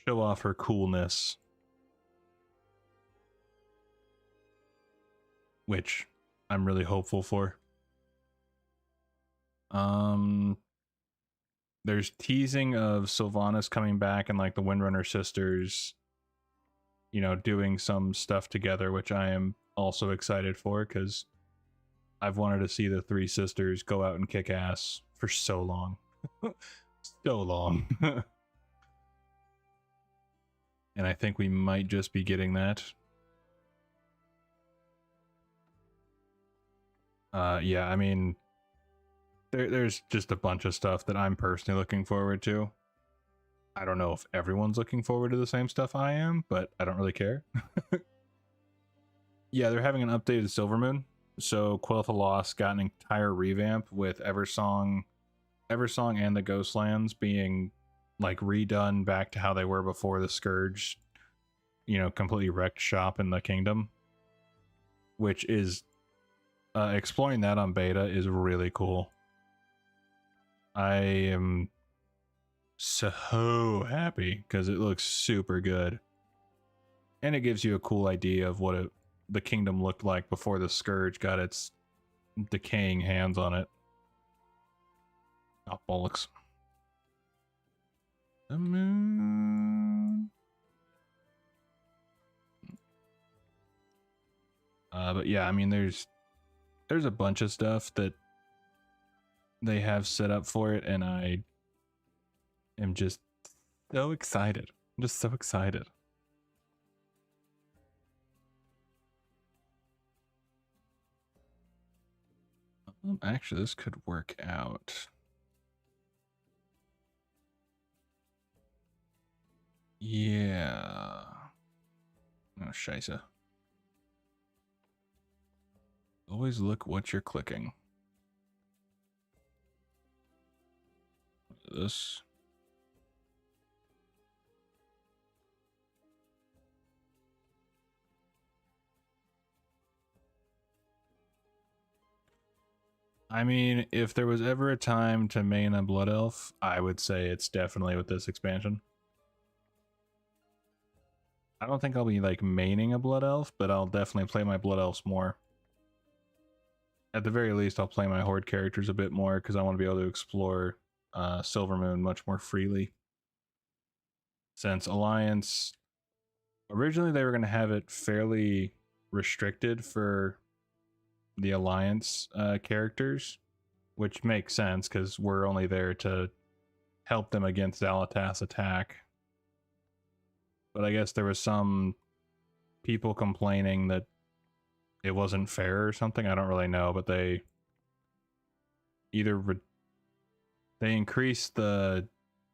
her coolness. Which I'm really hopeful for. There's teasing of Sylvanas coming back and like the Windrunner sisters, you know, doing some stuff together, which I am also excited for because I've wanted to see the three sisters go out and kick ass for so long. So long. And I think we might just be getting that. Yeah, I mean, there's just a bunch of stuff that I'm personally looking forward to. I don't know if everyone's looking forward to the same stuff I am, but I don't really care. Yeah, they're having an updated Silvermoon. So Quel'Tha Lost got an entire revamp with Eversong and the Ghostlands being like redone back to how they were before the Scourge, you know, completely wrecked shop in the kingdom. Which is exploring that on beta is really cool. I am so happy because it looks super good. And it gives you a cool idea of what the kingdom looked like before the Scourge got its decaying hands on it. Oh, bollocks. The moon. But yeah, I mean, there's a bunch of stuff that they have set up for it, and I am just so excited. I'm just so excited. Actually, this could work out. Yeah. Oh, scheisse. Always look what you're clicking. This. I mean, if there was ever a time to main a Blood Elf, I would say it's definitely with this expansion. I don't think I'll be like maining a Blood Elf, but I'll definitely play my Blood Elves more. At the very least, I'll play my Horde characters a bit more because I want to be able to explore Silvermoon much more freely. Since Alliance, originally they were going to have it fairly restricted for the Alliance characters, which makes sense because we're only there to help them against Xal'atath's attack. But I guess there was some people complaining that it wasn't fair or something. I don't really know, but they either they increased the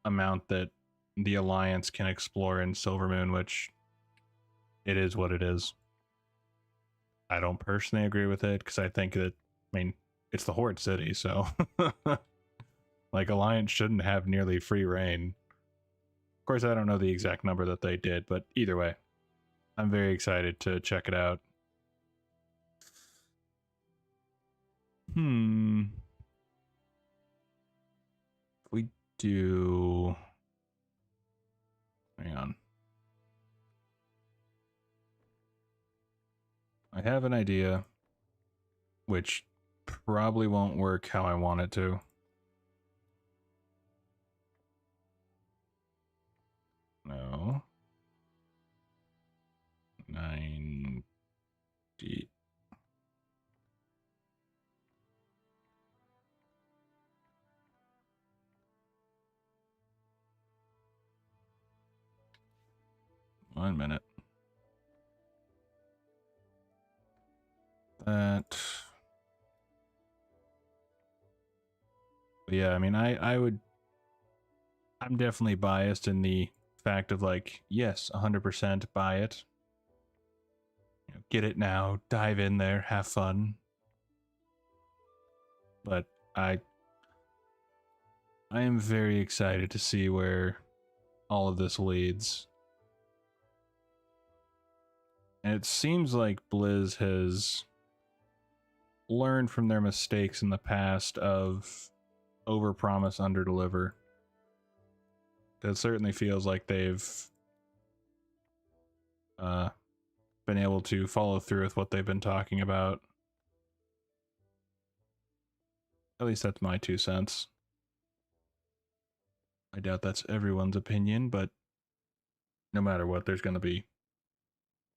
amount that the Alliance can explore in Silvermoon, which it is what it is. I don't personally agree with it because I think that, I mean, it's the Horde city, so like Alliance shouldn't have nearly free reign. Of course, I don't know the exact number that they did, but either way, I'm very excited to check it out. We do. Hang on. I have an idea, which probably won't work how I want it to. No. 90. 1 minute. That. But yeah, I mean, I'm definitely biased in the fact of like, yes, 100% buy it. You know, get it now, dive in there, have fun. But I am very excited to see where all of this leads. And it seems like Blizz has learned from their mistakes in the past of overpromise, underdeliver. It certainly feels like they've been able to follow through with what they've been talking about. At least that's my 2 cents. I doubt that's everyone's opinion, but no matter what, there's going to be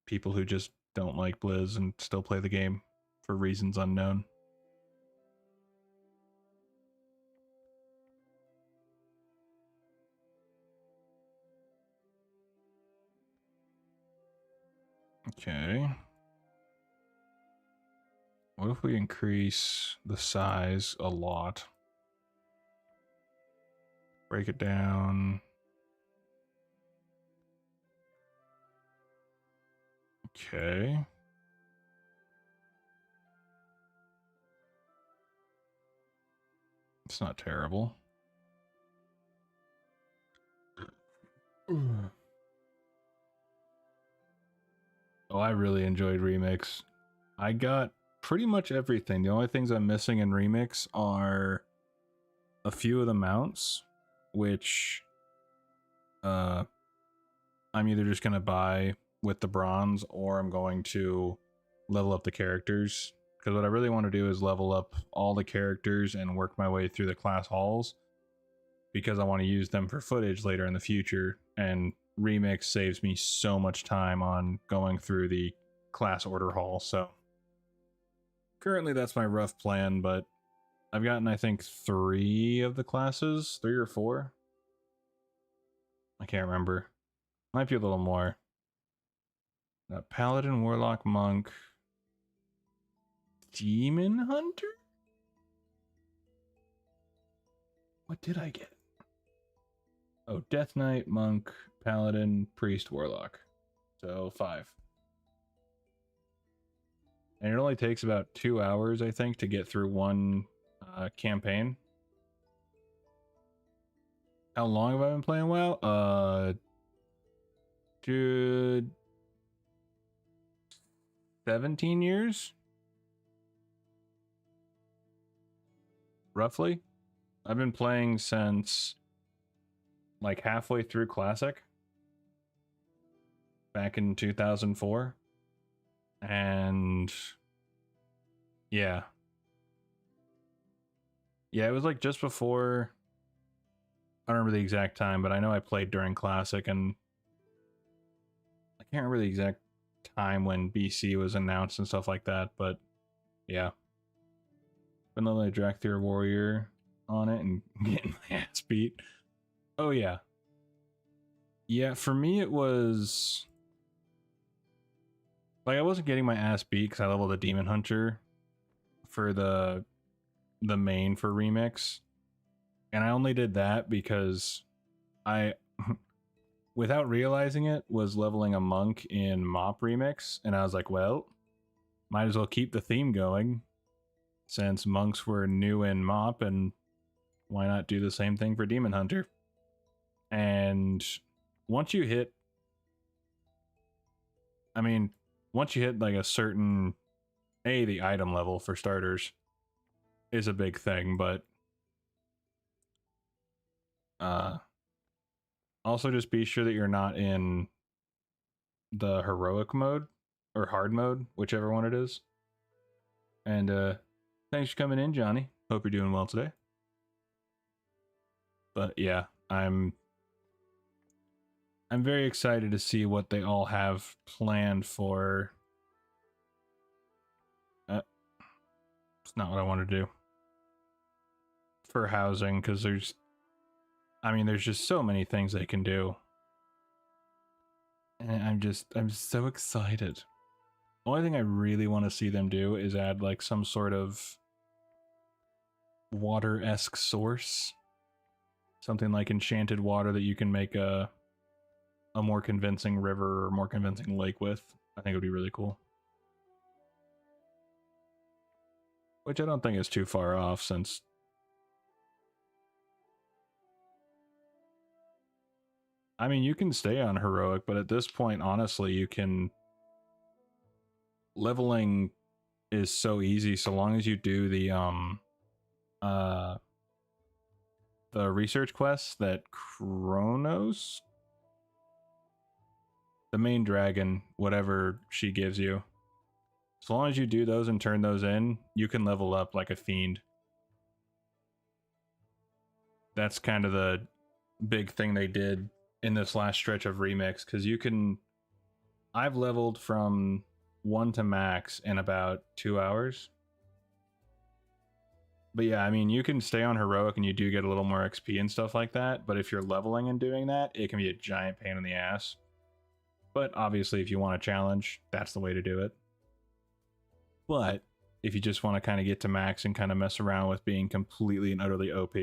people who just don't like Blizz and still play the game for reasons unknown. Okay. What if we increase the size a lot? Break it down. Okay. It's not terrible. Oh, I really enjoyed Remix. I got pretty much everything. The only things I'm missing in Remix are a few of the mounts, which I'm either just going to buy with the bronze or I'm going to level up the characters. Because what I really want to do is level up all the characters and work my way through the class halls, because I want to use them for footage later in the future, and Remix saves me so much time on going through the class order hall. So currently that's my rough plan, but I've gotten, I think, 3 of the classes, 3 or 4. I can't remember. Might be a little more. Paladin, Warlock, Monk, Demon Hunter? What did I get? Oh, Death Knight, Monk, Paladin, Priest, Warlock. So 5. And it only takes about 2 hours, I think, to get through one campaign. How long have I been playing WoW? Dude, 17 years? Roughly. I've been playing since like halfway through Classic. Back in 2004. And yeah. Yeah, it was like just before, I don't remember the exact time, but I know I played during Classic, and I can't remember the exact time when BC was announced and stuff like that, but yeah. Vanilla Drakthir Warrior on it and getting my ass beat. Oh yeah. Yeah, for me it was like I wasn't getting my ass beat because I leveled a Demon Hunter for the main for Remix. And I only did that because I, without realizing it, was leveling a monk in Mop Remix. And I was like, well, might as well keep the theme going since monks were new in Mop, and why not do the same thing for Demon Hunter? And once you hit, once you hit like a certain, the item level for starters is a big thing, but also just be sure that you're not in the heroic mode or hard mode, whichever one it is. And thanks for coming in, Johnny. Hope you're doing well today. But yeah, I'm very excited to see what they all have planned for. It's not what I want to do. For housing, because there's just so many things they can do. And I'm so excited. The only thing I really want to see them do is add like some sort of water-esque source. Something like enchanted water that you can make a more convincing river or more convincing lake with. I think it would be really cool. Which I don't think is too far off, since I mean, you can stay on heroic, but at this point, honestly, you can... Leveling is so easy so long as you do the research quests that Kronos, the main dragon, whatever she gives you, as long as you do those and turn those in, you can level up like a fiend. That's kind of the big thing they did in this last stretch of Remix, because you can... I've leveled from 1 to max in about 2 hours. But yeah, I mean, you can stay on heroic and you do get a little more XP and stuff like that, but if you're leveling and doing that, it can be a giant pain in the ass. But obviously, if you want a challenge, that's the way to do it. But if you just want to kind of get to max and kind of mess around with being completely and utterly OP,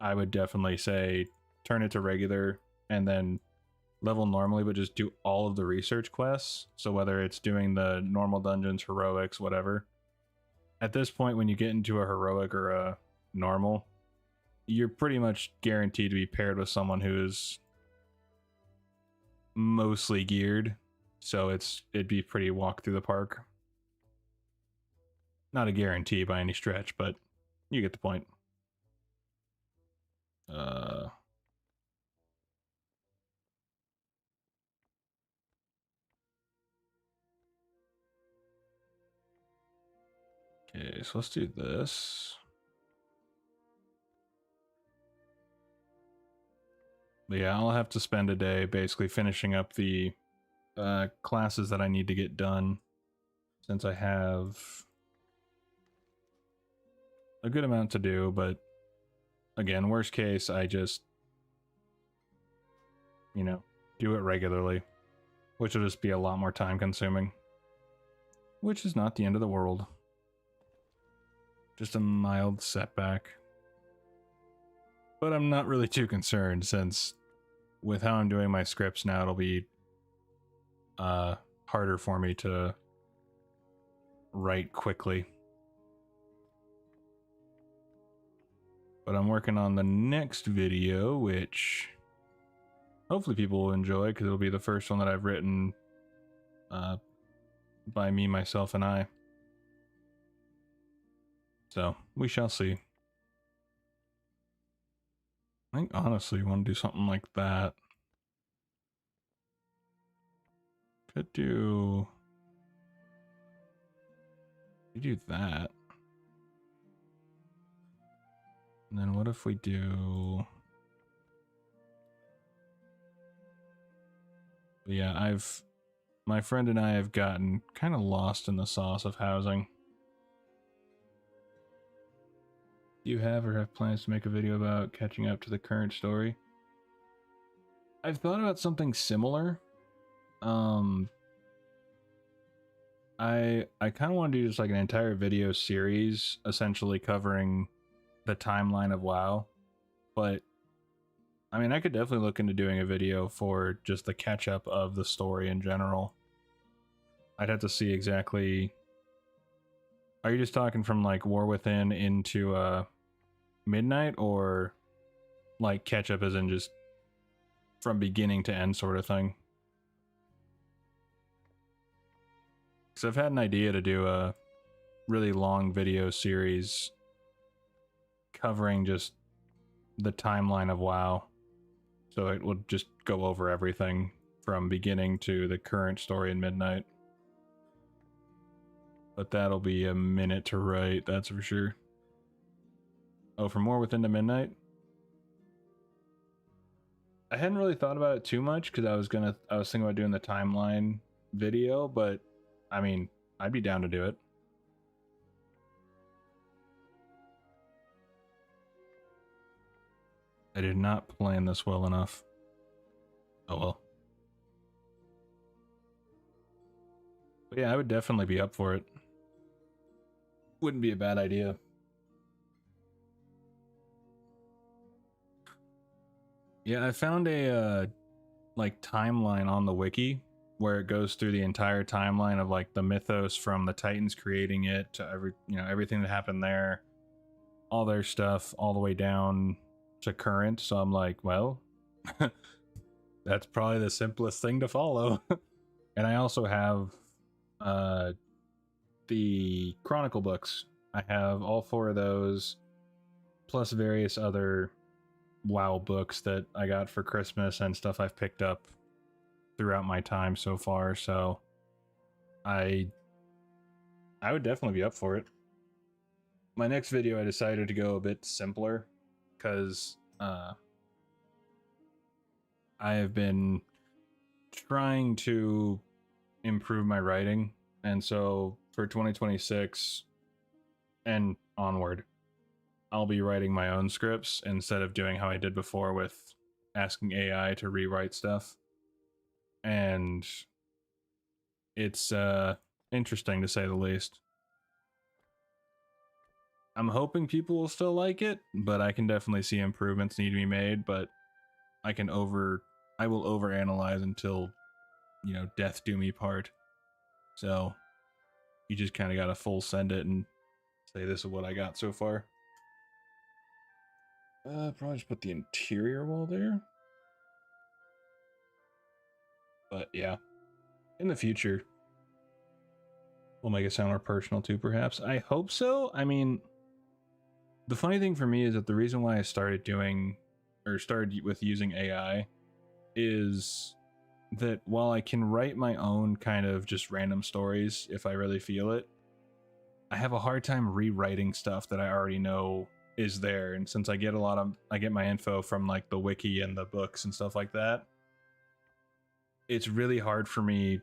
I would definitely say turn it to regular and then level normally, but just do all of the research quests. So whether it's doing the normal dungeons, heroics, whatever. At this point, when you get into a heroic or a normal, you're pretty much guaranteed to be paired with someone who is mostly geared. So it'd be pretty walk through the park. Not a guarantee by any stretch, but you get the point. Okay, so let's do this. But yeah, I'll have to spend a day basically finishing up the classes that I need to get done, since I have a good amount to do. But again, worst case, I just, you know, do it regularly, which will just be a lot more time consuming, which is not the end of the world. Just a mild setback. But I'm not really too concerned, since with how I'm doing my scripts now, it'll be harder for me to write quickly. But I'm working on the next video, which hopefully people will enjoy, because it'll be the first one that I've written by me, myself, and I. So, we shall see. I think honestly, you want to do something like that. Could do... You do that. And then what if we do... But yeah, my friend and I have gotten kind of lost in the sauce of housing. Do you have or have plans to make a video about catching up to the current story? I've thought about something similar. I kind of want to do just like an entire video series, essentially covering the timeline of WoW. But I mean, I could definitely look into doing a video for just the catch up of the story in general. I'd have to see exactly. Are you just talking from like War Within into Midnight, or like catch up as in just from beginning to end sort of thing? Because I've had an idea to do a really long video series covering just the timeline of WoW. So it would just go over everything from beginning to the current story in Midnight. But that'll be a minute to write, that's for sure. Oh, for More Within the Midnight? I hadn't really thought about it too much, because I was thinking about doing the timeline video, but I mean, I'd be down to do it. I did not plan this well enough. Oh well. But yeah, I would definitely be up for it. Wouldn't be a bad idea. Yeah, I found a like timeline on the wiki where it goes through the entire timeline of like the mythos from the Titans creating it to everything that happened there, all their stuff all the way down to current. So I'm like, well, that's probably the simplest thing to follow. And I also have the Chronicle books. I have all 4 of those, plus various other WoW books that I got for Christmas and stuff I've picked up throughout my time so far. So I would definitely be up for it. My next video I decided to go a bit simpler because I have been trying to improve my writing, and so for 2026 and onward, I'll be writing my own scripts instead of doing how I did before with asking AI to rewrite stuff. And it's interesting to say the least. I'm hoping people will still like it, but I can definitely see improvements need to be made. But I will overanalyze until, death do me part. So you just kind of got to full send it and say this is what I got so far. Probably just put the interior wall there. But yeah, in the future, we'll make it sound more personal too, perhaps. I hope so. I mean, the funny thing for me is that the reason why I started with using AI is that while I can write my own kind of just random stories if I really feel it, I have a hard time rewriting stuff that I already know is there. And since I get my info from like the wiki and the books and stuff like that, it's really hard for me.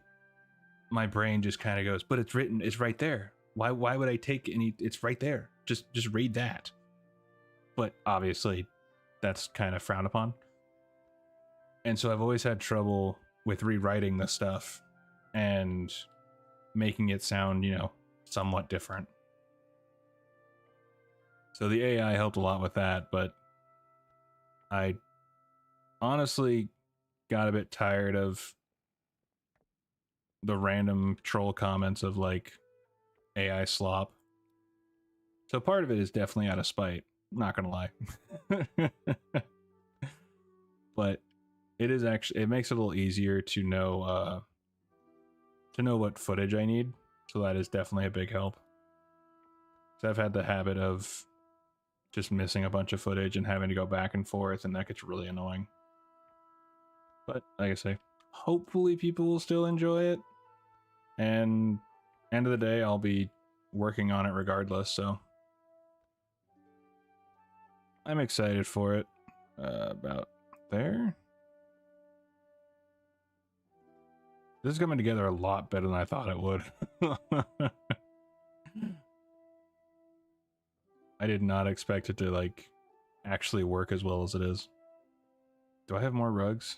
My brain just kind of goes, but it's written, it's right there. Why would I take any? It's right there. Just read that. But obviously that's kind of frowned upon. And so I've always had trouble with rewriting the stuff and making it sound, somewhat different. So the AI helped a lot with that, but I honestly got a bit tired of the random troll comments of like AI slop. So part of it is definitely out of spite. I'm not gonna lie. But it makes it a little easier to know what footage I need. So that is definitely a big help. So I've had the habit of just missing a bunch of footage and having to go back and forth, and that gets really annoying. But like I say, hopefully people will still enjoy it. And end of the day, I'll be working on it regardless, so I'm excited for it. About there. This is coming together a lot better than I thought it would. I did not expect it to like actually work as well as it is. Do I have more rugs?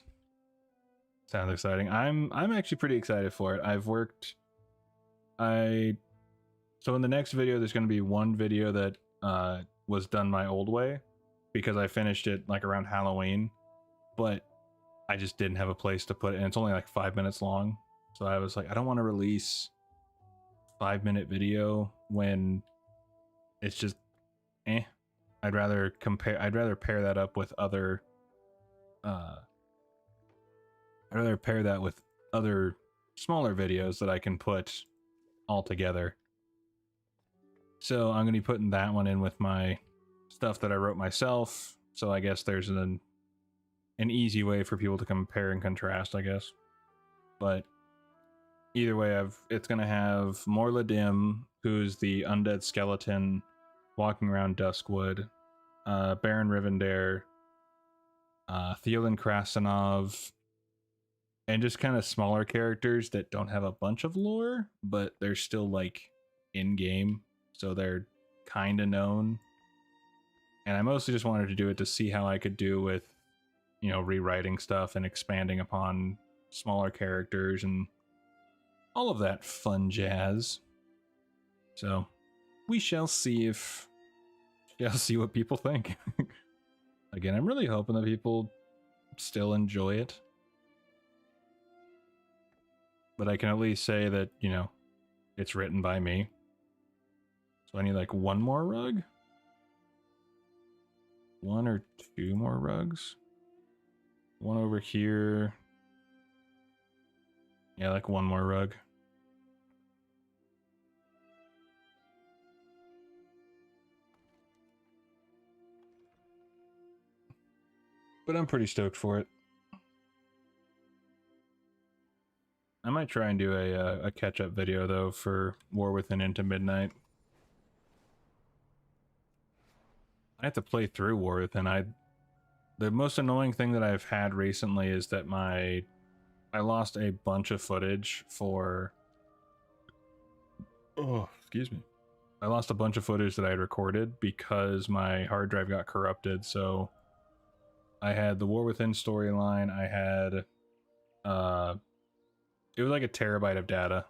Sounds exciting. I'm actually pretty excited for it. So in the next video there's going to be one video that was done my old way because I finished it like around Halloween, but I just didn't have a place to put it, and it's only like 5 minutes long. So I was like, I don't want to release 5-minute video when it's just I'd rather pair that up with other smaller videos that I can put all together. So I'm going to be putting that one in with my stuff that I wrote myself. So I guess there's an easy way for people to compare and contrast, I guess. But either way, it's going to have Morla Dim, who's the undead skeleton walking around Duskwood, Baron Rivendare, Theoden Krasanov, and just kind of smaller characters that don't have a bunch of lore, but they're still like in game, so they're kind of known. And I mostly just wanted to do it to see how I could do with, rewriting stuff and expanding upon smaller characters and all of that fun jazz. So we shall see what people think. Again, I'm really hoping that people still enjoy it. But I can at least say that, you know, it's written by me. So I need like one more rug? One or two more rugs? One over here. Yeah, like one more rug. But I'm pretty stoked for it. I might try and do a catch-up video, though, for War Within Into Midnight. I have to play through War Within. The most annoying thing that I've had recently is that I lost a bunch of footage for... Oh, excuse me. I lost a bunch of footage that I had recorded because my hard drive got corrupted, so... I had the War Within storyline, I had... It was like a terabyte of data.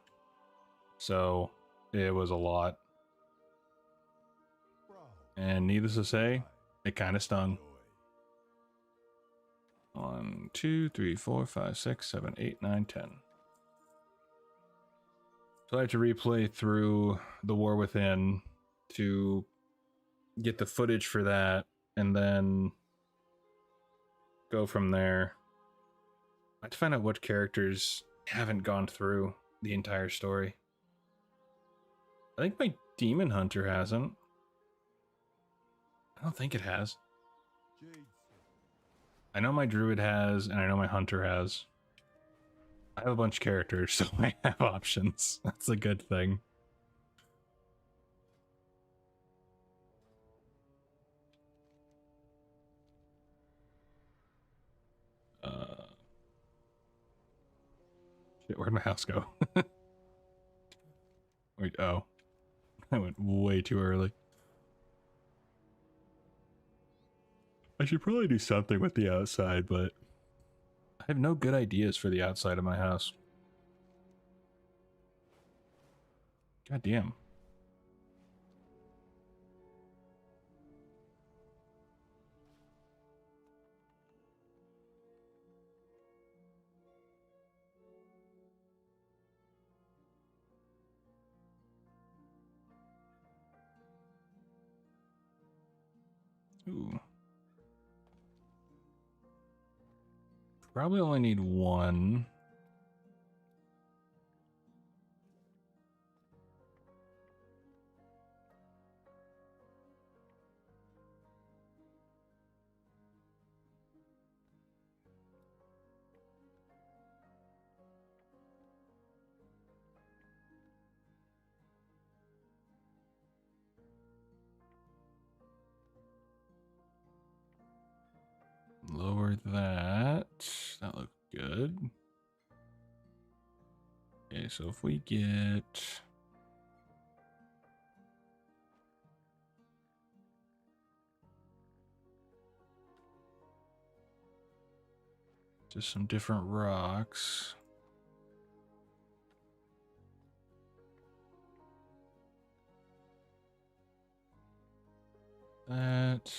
So, it was a lot. And needless to say, it kind of stung. 1, 2, 3, 4, 5, 6, 7, 8, 9, 10. So I had to replay through the War Within to get the footage for that, and then go from there. I had to find out what characters haven't gone through the entire story. I think my Demon Hunter hasn't. I don't think it has. I know my Druid has, and I know my Hunter has. I have a bunch of characters, so I have options. That's a good thing. Shit, where'd my house go? Wait, oh. I went way too early. I should probably do something with the outside, but I have no good ideas for the outside of my house. God damn. Ooh. Probably only need one. Lower that. That looks good. Okay, so if we get... just some different rocks. That...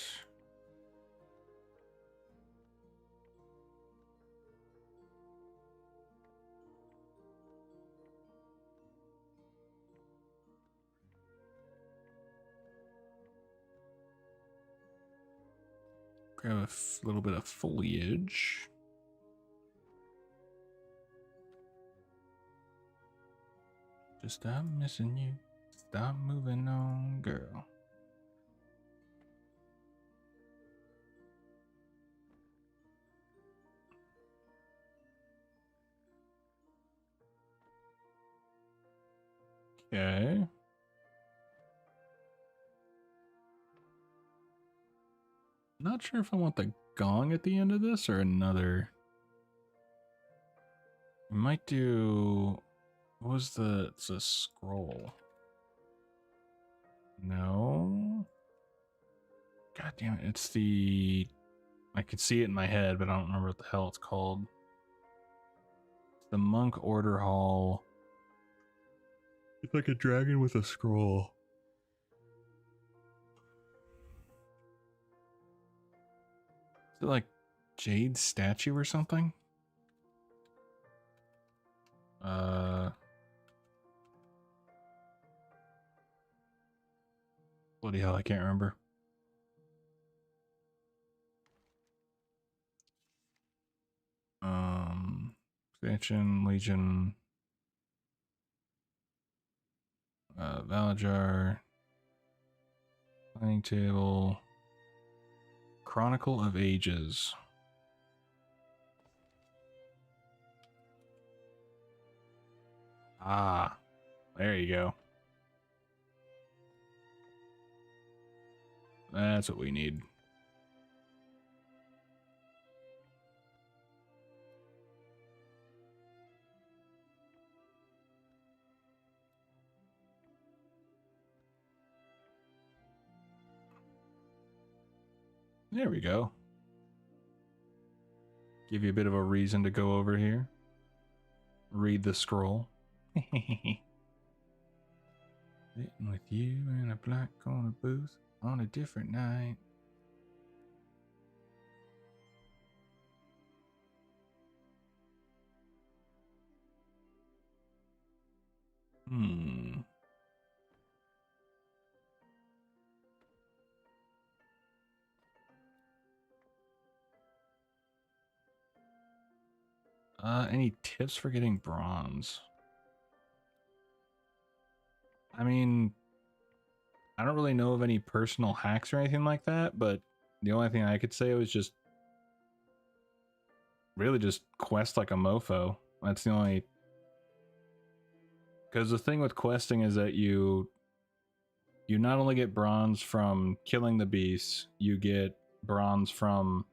grab a little bit of foliage. Just stop missing you. Stop moving on, girl. Okay. Not sure if I want the gong at the end of this or another. I might do... what was it's a scroll. No. God damn it, it's the... I could see it in my head, but I don't remember what the hell it's called. It's the Monk Order Hall It's like a dragon with a scroll. Is it like Jade statue or something? Bloody hell, I can't remember. Expansion, Legion, Valajar, Planning Table, Chronicle of Ages. Ah, there you go. That's what we need. There we go. Give you a bit of a reason to go over here. Read the scroll. Sitting with you in a black corner booth on a different night. Any tips for getting bronze? I mean, I don't really know of any personal hacks or anything like that, but the only thing I could say was just really just quest like a mofo. That's the only... Because the thing with questing is that you not only get bronze from killing the beasts, you get bronze from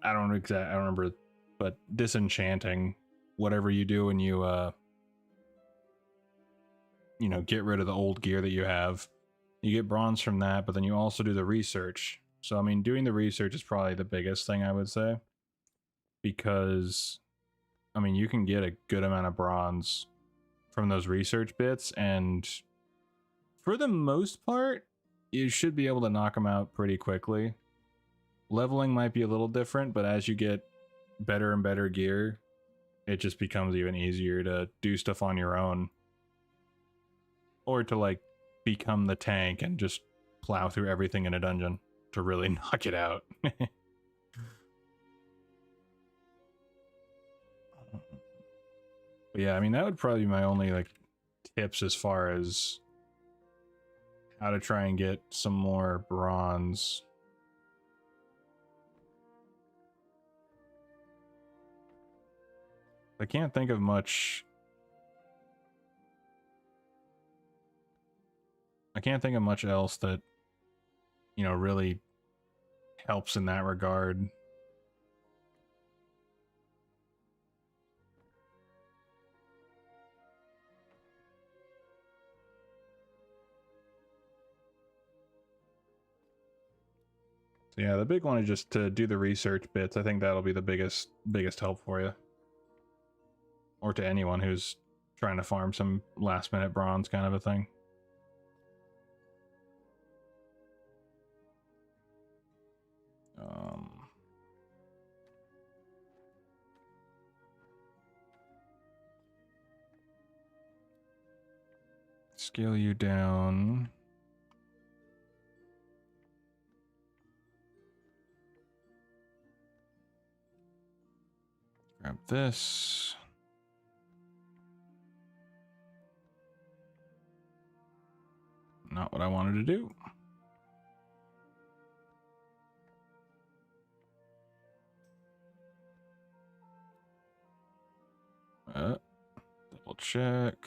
I don't remember, but disenchanting whatever you do when you you know, get rid of the old gear that you have. You get bronze from that, but then you also do the research. So I mean, doing the research is probably the biggest thing I would say, because I mean, you can get a good amount of bronze from those research bits, and for the most part, you should be able to knock them out pretty quickly. Leveling might be a little different, but as you get better and better gear, it just becomes even easier to do stuff on your own. Or to like become the tank and just plow through everything in a dungeon to really knock it out. But yeah, I mean, that would probably be my only like tips as far as how to try and get some more bronze. I can't think of much. I can't think of much else that, you know, really helps in that regard. So yeah, the big one is just to do the research bits. I think that'll be the biggest help for you. Or to anyone who's trying to farm some last minute bronze kind of a thing. Scale you down. Grab this. Not what I wanted to do. Double check.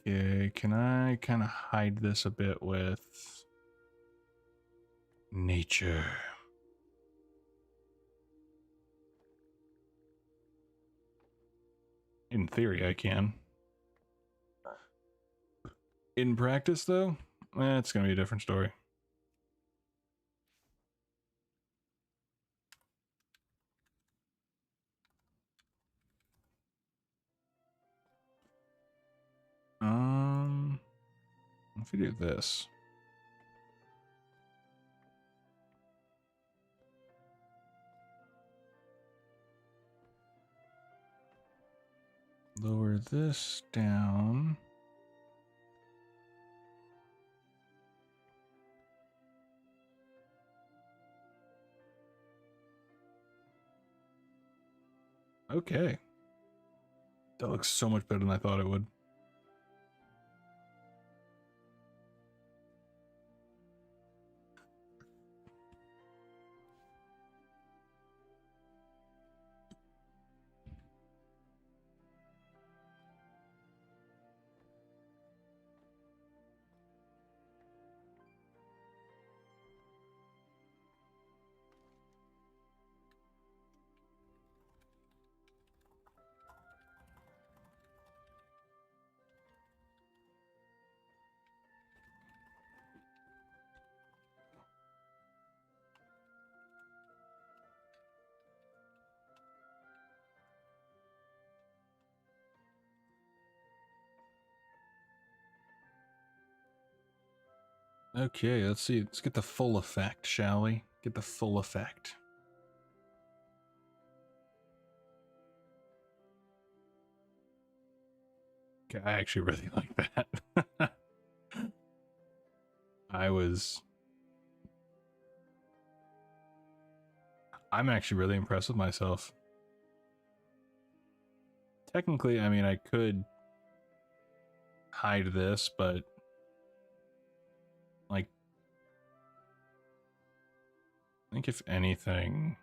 Okay, can I kind of hide this a bit with nature? In theory, I can. In practice, though, it's gonna be a different story. If we do this. Lower this down. Okay. That looks so much better than I thought it would. Okay, let's see. Let's get the full effect, shall we? Get the full effect. Okay, I actually really like that. I'm actually really impressed with myself. Technically, I mean, I could hide this, but like, I think if anything,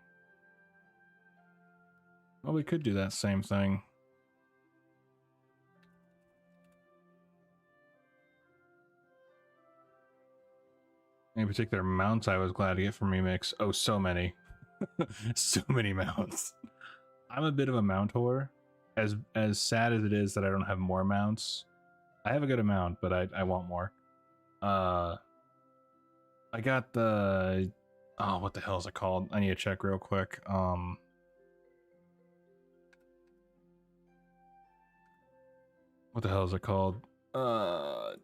well, we could do that same thing. Any particular mounts I was glad to get from Remix? Oh, so many. So many mounts. I'm a bit of a mount whore. As sad as it is that I don't have more mounts. I have a good amount, but I want more. I got the... Oh, what the hell is it called? I need to check real quick. What the hell is it called? Bollocks.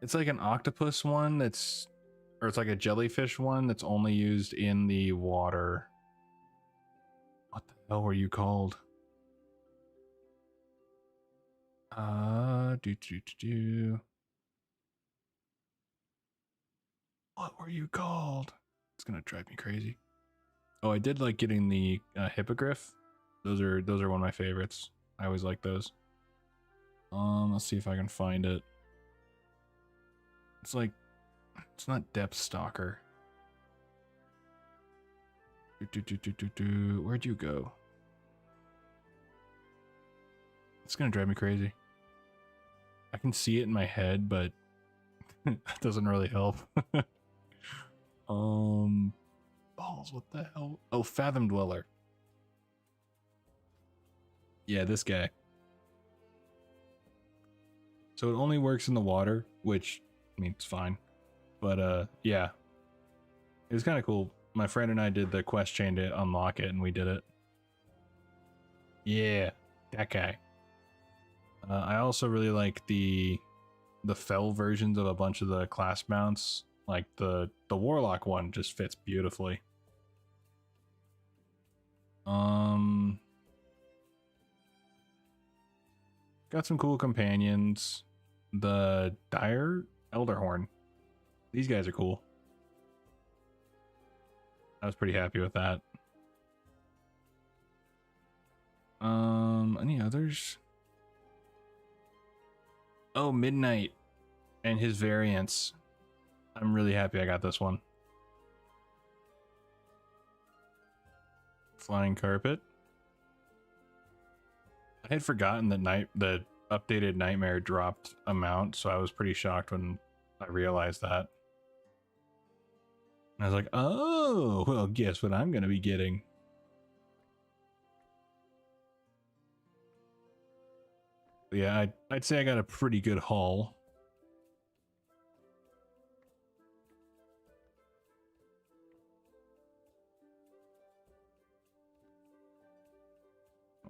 It's like an octopus one that's... Or it's like a jellyfish one that's only used in the water. What the hell were you called? What were you called? It's gonna drive me crazy. Oh, I did like getting the hippogriff. Those are one of my favorites. I always like those. Let's see if I can find it. It's like, it's not Depth Stalker. Where'd you go? It's gonna drive me crazy. I can see it in my head, but that doesn't really help. Balls, what the hell? Oh, Fathom Dweller. Yeah, this guy. So it only works in the water, which, I mean, it's fine. But, yeah. It was kind of cool. My friend and I did the quest chain to unlock it, and we did it. Yeah, that guy. I also really like the fell versions of a bunch of the class mounts. Like the Warlock one just fits beautifully. Got some cool companions. The Dire Elderhorn. These guys are cool. I was pretty happy with that. Any others? Oh, Midnight and his variants. I'm really happy I got this one. Flying Carpet. I had forgotten that the updated Nightmare dropped a mount, so I was pretty shocked when I realized that. And I was like, oh, well, guess what I'm going to be getting. Yeah, I'd say I got a pretty good haul.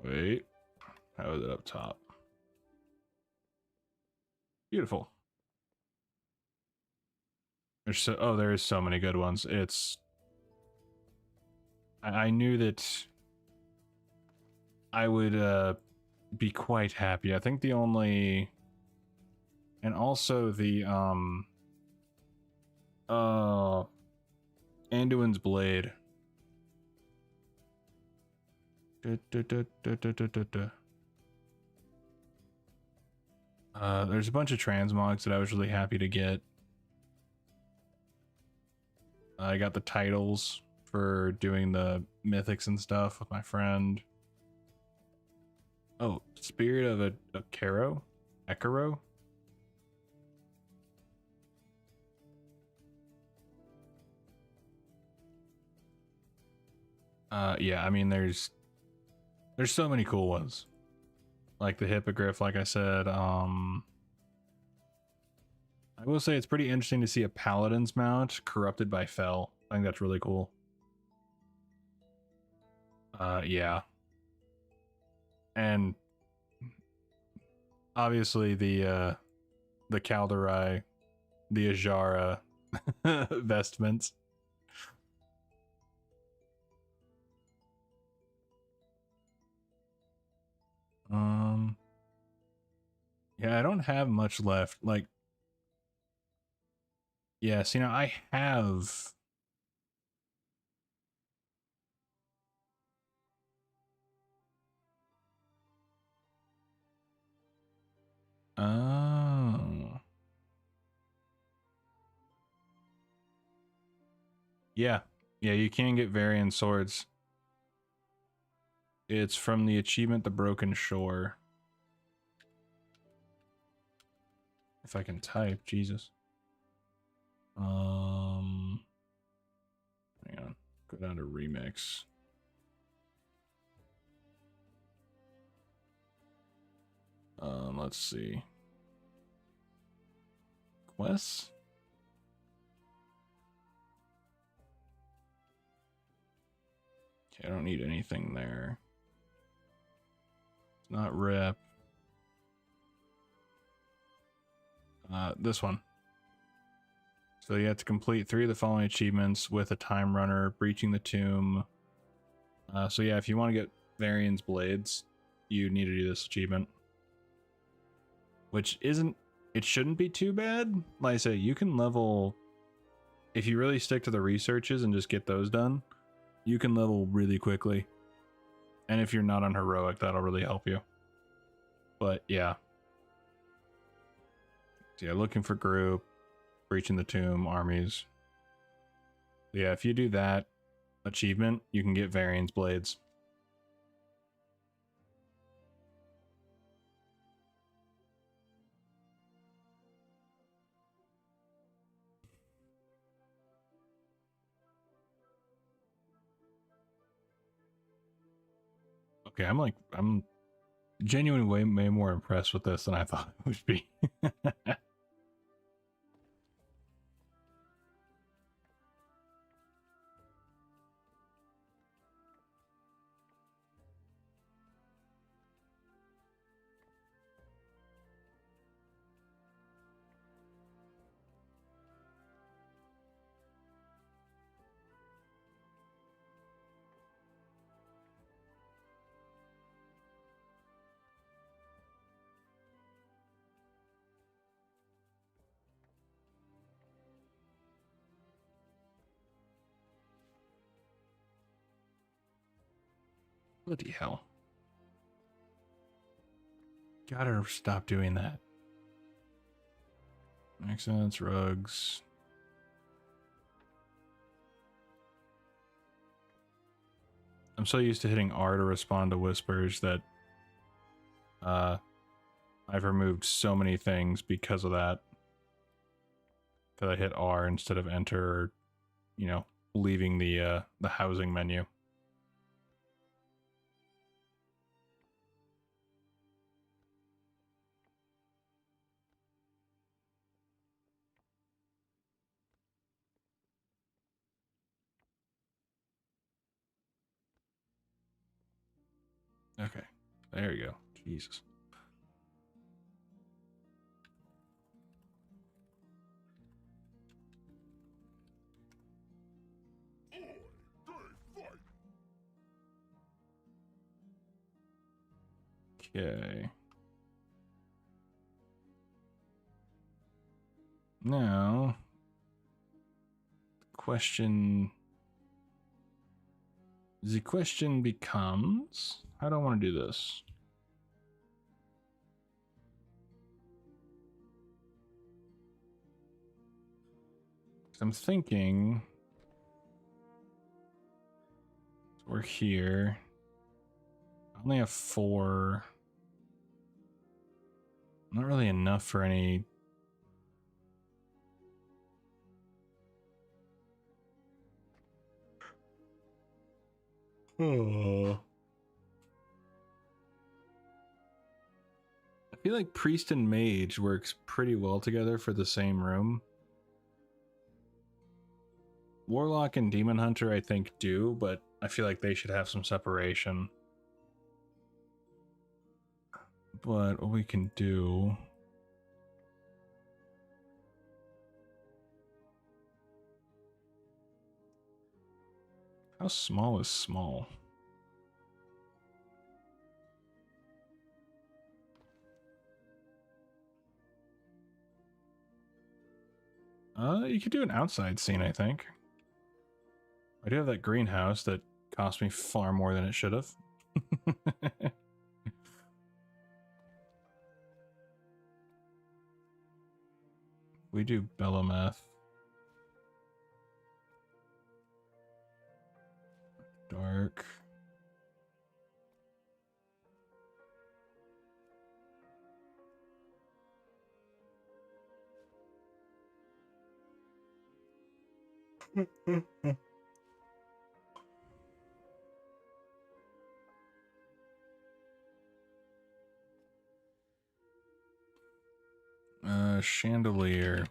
Wait, how is it up top? Beautiful. There is so many good ones. I knew that I would be quite happy. I think the only, and also the Anduin's Blade. There's a bunch of transmogs that I was really happy to get. I got the titles for doing the mythics and stuff with my friend. Oh, Spirit of a Ekaro? Yeah, I mean there's so many cool ones. Like the Hippogriff, like I said. I will say it's pretty interesting to see a Paladin's mount corrupted by Fel. I think that's really cool. Yeah. And obviously the Kalderai, the Ajara vestments. Yeah, I don't have much left. Like, yes, you know, I have. Oh. Yeah. Yeah, you can get Varian swords. It's from the achievement The Broken Shore. If I can type, Jesus. Hang on. Go down to remix. Let's see. Quests? Okay, I don't need anything there. It's not rep. This one. So you have to complete 3 of the following achievements with a time runner, breaching the tomb. So yeah, if you want to get Varian's Blades, you need to do this achievement. Which it shouldn't be too bad. Like I say, you can level, if you really stick to the researches and just get those done, you can level really quickly. And if you're not on heroic, that'll really help you. But yeah. So yeah, looking for group, breaching the tomb, armies. Yeah, if you do that achievement, you can get Varian's Blades. Okay, I'm genuinely way more impressed with this than I thought it would be. Bloody hell. Gotta stop doing that. Accents, rugs. I'm so used to hitting R to respond to whispers that I've removed so many things because of that. Because I hit R instead of enter, or, you know, leaving the housing menu. Okay, there you go. Jesus. Okay. Now, the question becomes, how do I want to do this? I'm thinking we're here. I only have 4. Not really enough for any. Oh. I feel like priest and mage works pretty well together for the same room. Warlock and demon hunter I think do, but I feel like they should have some separation. But what we can do, how small is small? You could do an outside scene, I think. I do have that greenhouse that cost me far more than it should have. We do Belometh. Dark. Chandelier.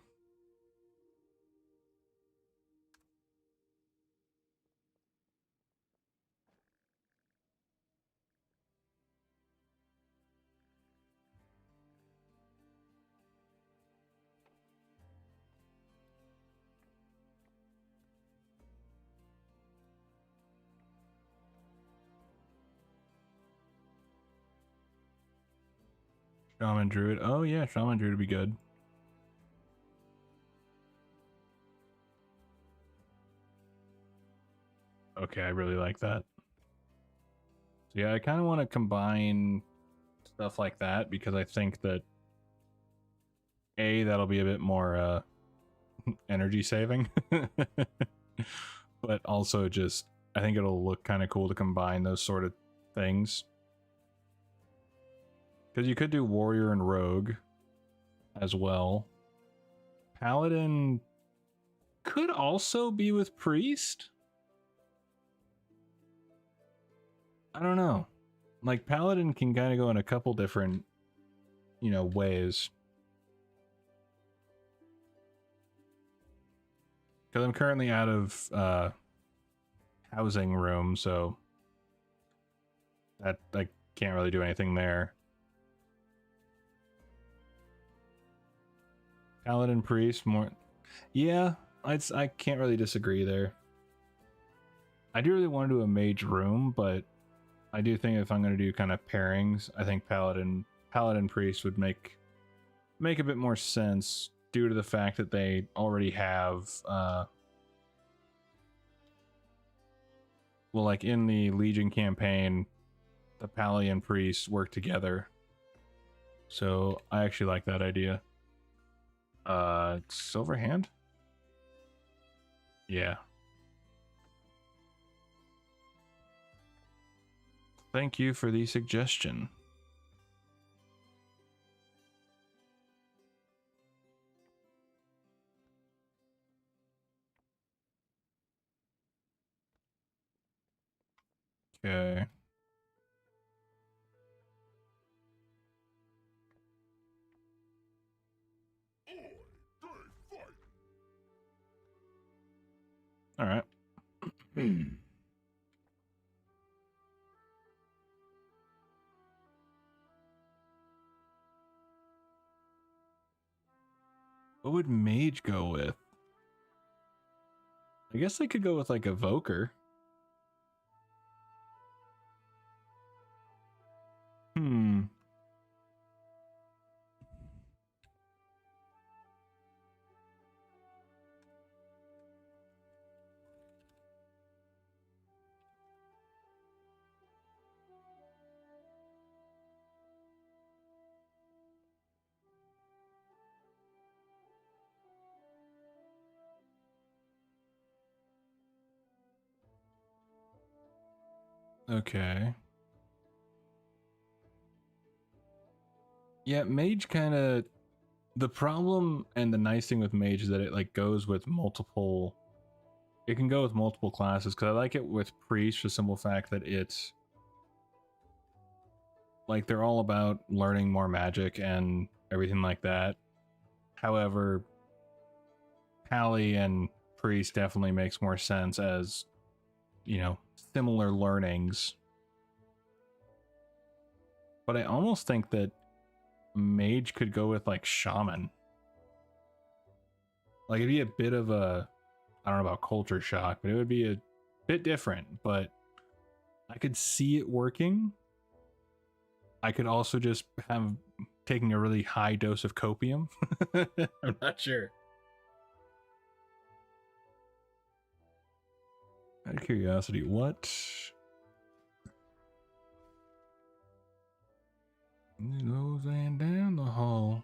Shaman Druid. Oh yeah, Shaman Druid would be good. Okay, I really like that. So yeah, I kind of want to combine stuff like that because I think that that'll be a bit more energy saving. But also just I think it'll look kind of cool to combine those sort of things. Because you could do warrior and rogue as well. Paladin could also be with priest. I don't know. Like paladin can kind of go in a couple different, ways. Because I'm currently out of housing room, so that I can't really do anything there. Paladin priest more, yeah. I can't really disagree there. I do really want to do a mage room, but I do think if I'm going to do kind of pairings, I think paladin priest would make a bit more sense due to the fact that they already have well, like in the Legion campaign, the Palian priests work together. So I actually like that idea. Silverhand? Yeah. Thank you for the suggestion. Okay. All right. What would mage go with? I guess they could go with like evoker. Hmm. Okay. Yeah, mage kind of, the problem and the nice thing with mage is that it like goes with multiple, it can go with multiple classes, because I like it with priest for the simple fact that it's like they're all about learning more magic and everything like that. However, Pally and priest definitely makes more sense as, you know, similar learnings. But I almost think that mage could go with like shaman. Like it'd be a bit of a, I don't know about culture shock, but it would be a bit different, but I could see it working. I could also just have taking a really high dose of copium. I'm not sure. Out of curiosity, what? It goes and down the hall.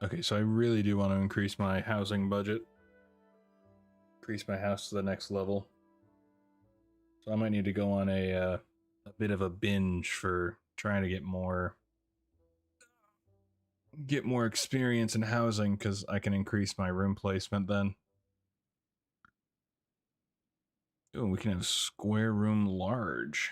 Okay, so I really do want to increase my housing budget. Increase my house to the next level. So I might need to go on a bit of a binge for trying to get more experience in housing, because I can increase my room placement then. Oh, we can have square room large.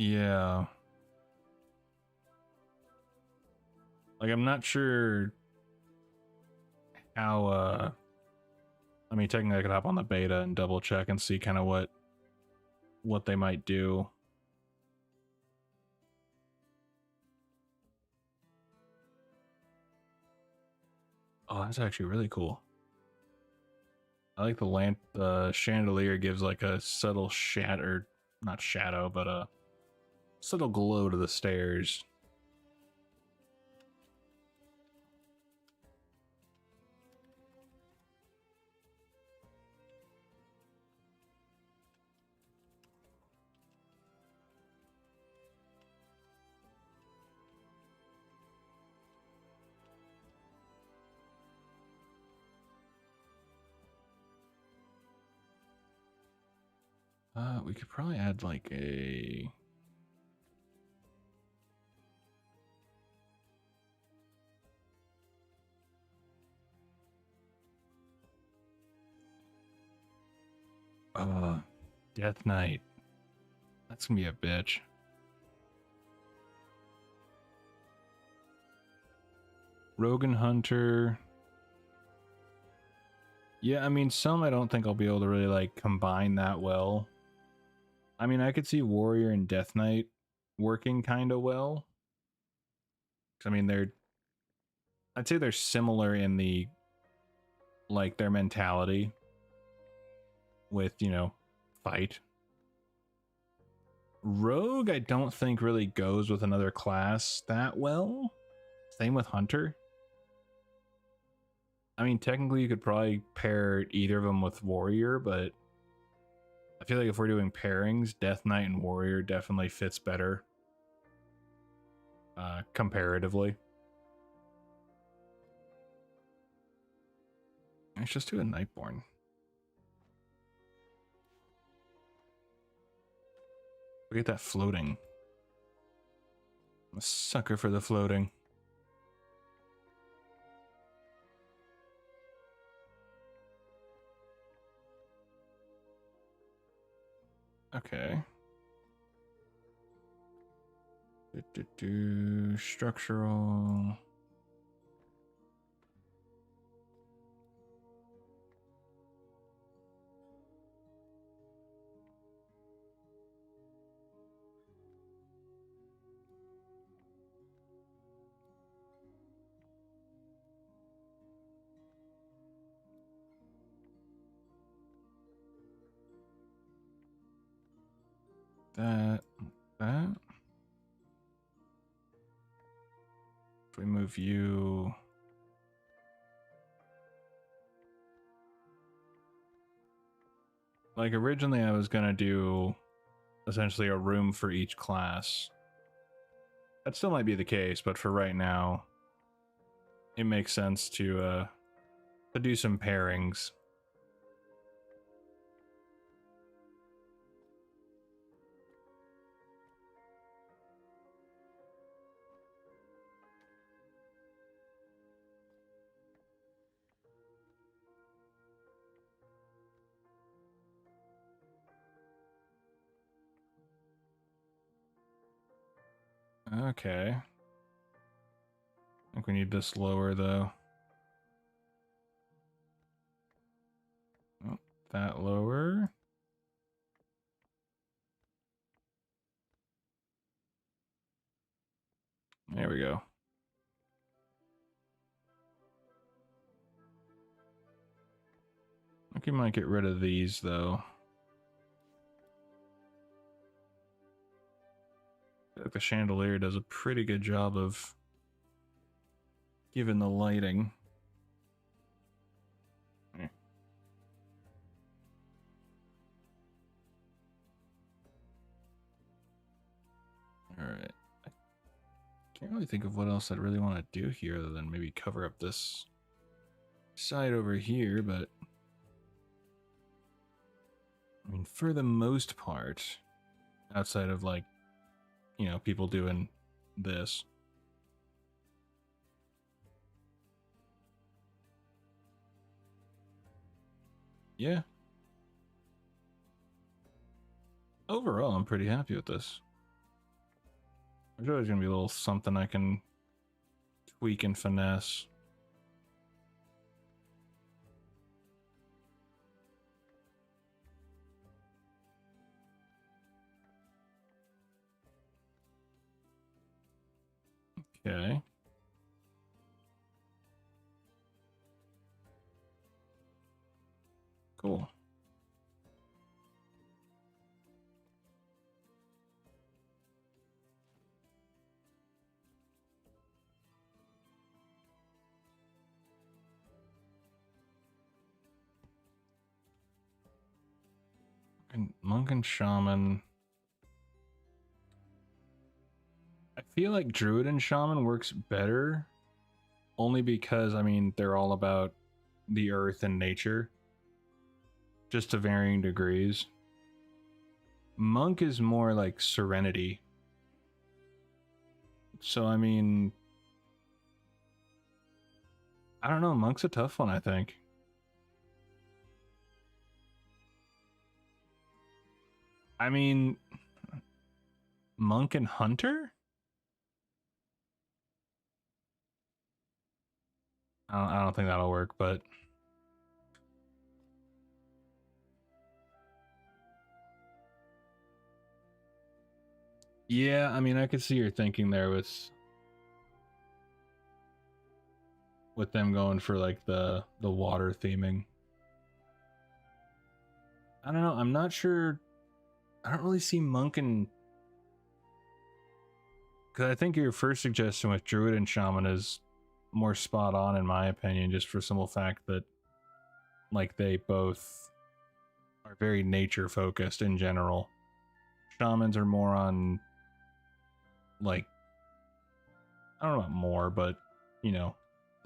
Yeah. Like, I'm not sure how, I mean, technically I could hop on the beta and double check and see kind of what they might do. Oh, that's actually really cool. I like the lamp, the chandelier gives like a subtle not shadow, but a subtle glow to the stairs. We could probably add like a... Death Knight. That's gonna be a bitch. Rogan Hunter. Yeah, I mean, some I don't think I'll be able to really like combine that well. I mean, I could see Warrior and Death Knight working kind of well. I mean, I'd say they're similar in the, like, their mentality with, you know, fight. Rogue, I don't think really goes with another class that well. Same with Hunter. I mean, technically you could probably pair either of them with Warrior, but I feel like if we're doing pairings, Death Knight and Warrior definitely fits better. Comparatively. Let's just do a Nightborn. Look at that floating. I'm a sucker for the floating. Okay. Structural. That. If we move you. Like originally I was gonna do essentially a room for each class. That still might be the case, but for right now, it makes sense to do some pairings. Okay. I think we need this lower though. Oh, that lower. There we go. I think we might get rid of these though. I feel like the chandelier does a pretty good job of giving the lighting. Alright. I can't really think of what else I'd really want to do here other than maybe cover up this side over here, but I mean, for the most part, outside of like, you know, people doing this. Yeah. Overall, I'm pretty happy with this. There's always gonna be a little something I can tweak and finesse. Okay. Cool. And monk and shaman. I feel like druid and shaman works better only because, I mean, they're all about the earth and nature, just to varying degrees. Monk is more like serenity. So, I mean, I don't know, monk's a tough one, I think. I mean, monk and hunter? I don't think that'll work, but yeah, I mean, I could see your thinking there with them going for like the water theming. I don't know, I'm not sure. I don't really see monk and, because I think your first suggestion with druid and shaman is more spot on in my opinion, just for simple fact that like they both are very nature focused in general. Shamans are more on like, I don't know about more, but you know,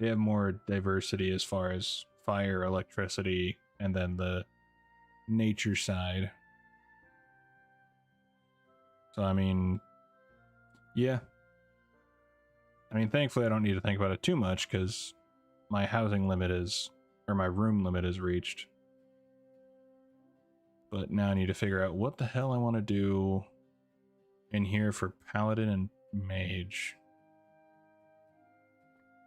they have more diversity as far as fire, electricity, and then the nature side. So I mean, yeah. I mean, thankfully I don't need to think about it too much because my housing limit is, or my room limit is reached. But now I need to figure out what the hell I want to do in here for Paladin and Mage.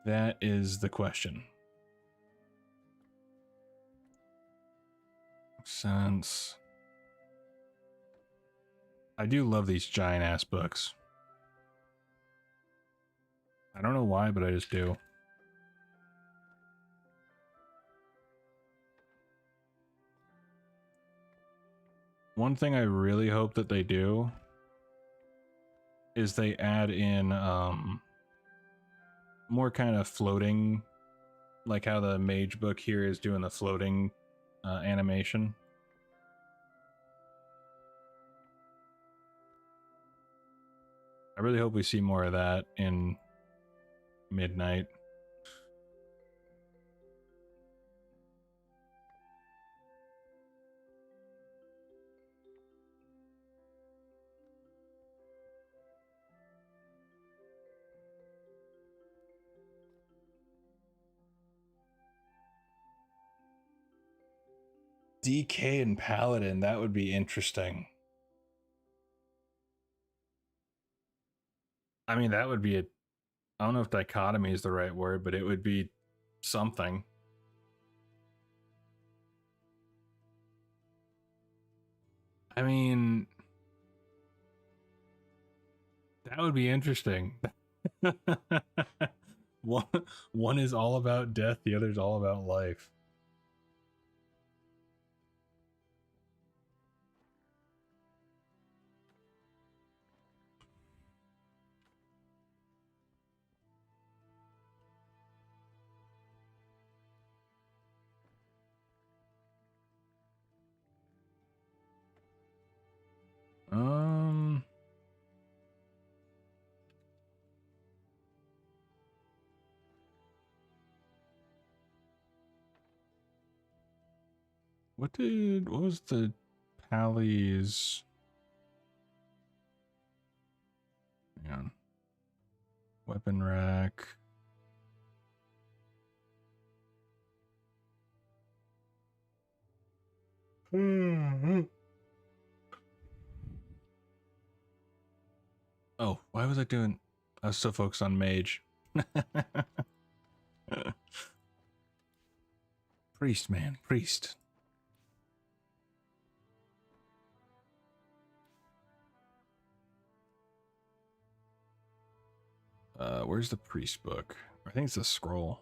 That is the question. Since I do love these giant ass books. I don't know why, but I just do. One thing I really hope that they do is they add in more kind of floating, like how the mage book here is doing the floating animation. I really hope we see more of that in Midnight. DK and Paladin, that would be interesting. I mean, that would be a... I don't know if dichotomy is the right word, but it would be something. I mean... that would be interesting. One is all about death, the other's all about life. What was the Pally's? Hang on. Weapon rack. Oh, why was I doing... I was so focused on mage. Priest, man. Priest. Where's the priest book? I think it's a scroll.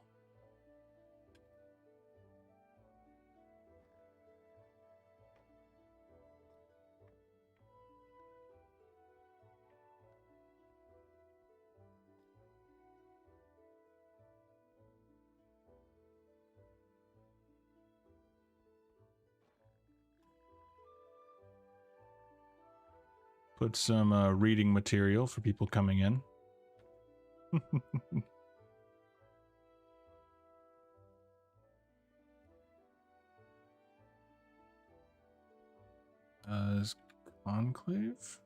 Put some reading material for people coming in. Is Conclave?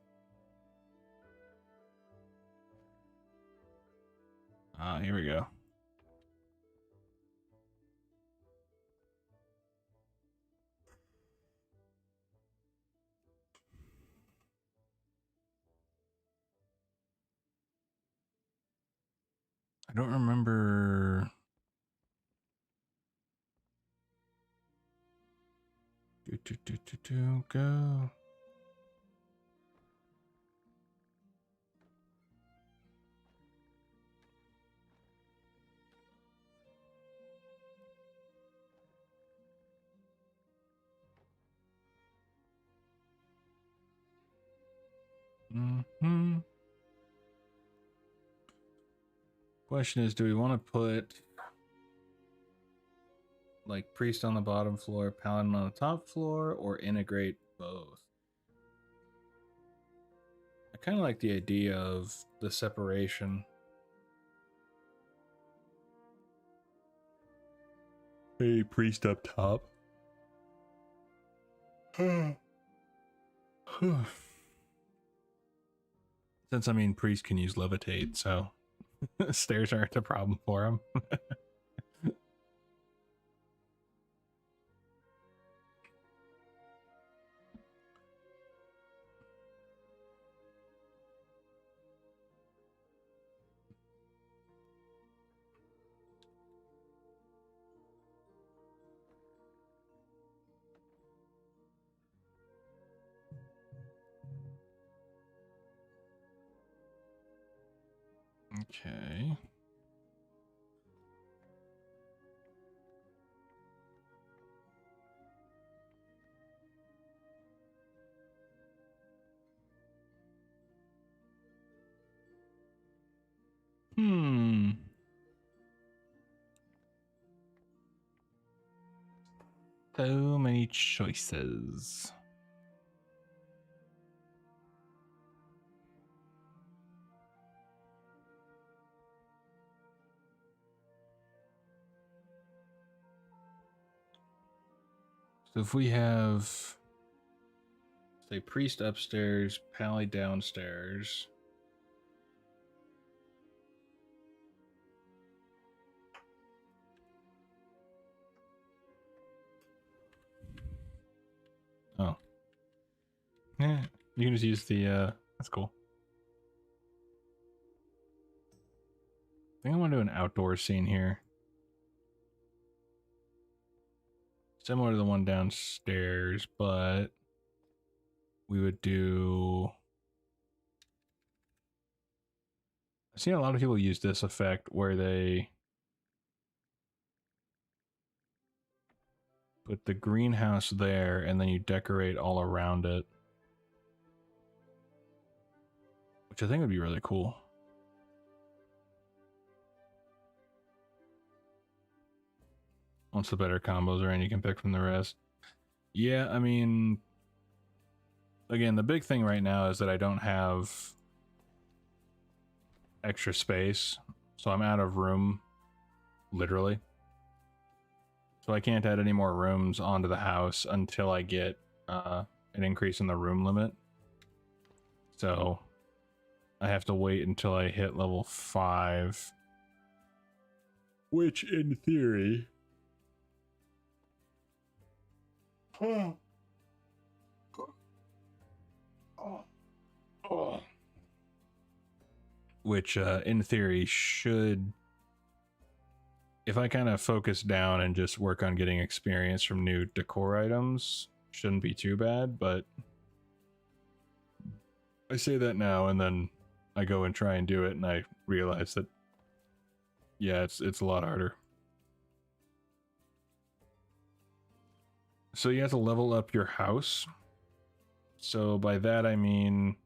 Here we go. I don't remember. Go. Question is, do we want to put like priest on the bottom floor, paladin on the top floor, or integrate both? I kind of like the idea of the separation. Hey, priest up top. Since I mean, priest can use levitate, so stairs aren't a problem for him. Okay. Hmm. So many choices. So if we have, say, priest upstairs, pally downstairs. Oh. Yeah, you can just use the, that's cool. I think I want to do an outdoor scene here. Similar to the one downstairs, but we would do... I've seen a lot of people use this effect where they put the greenhouse there and then you decorate all around it. Which I think would be really cool. Once the better combos are in, you can pick from the rest. Yeah, I mean... Again, the big thing right now is that I don't have extra space. So I'm out of room, literally. So I can't add any more rooms onto the house until I get an increase in the room limit. So I have to wait until I hit level 5. Which, in theory... Which, in theory, should... If I kind of focus down and just work on getting experience from new decor items, shouldn't be too bad, but... I say that now, and then I go and try and do it, and I realize that... Yeah, it's a lot harder. So you have to level up your house. So by that I mean...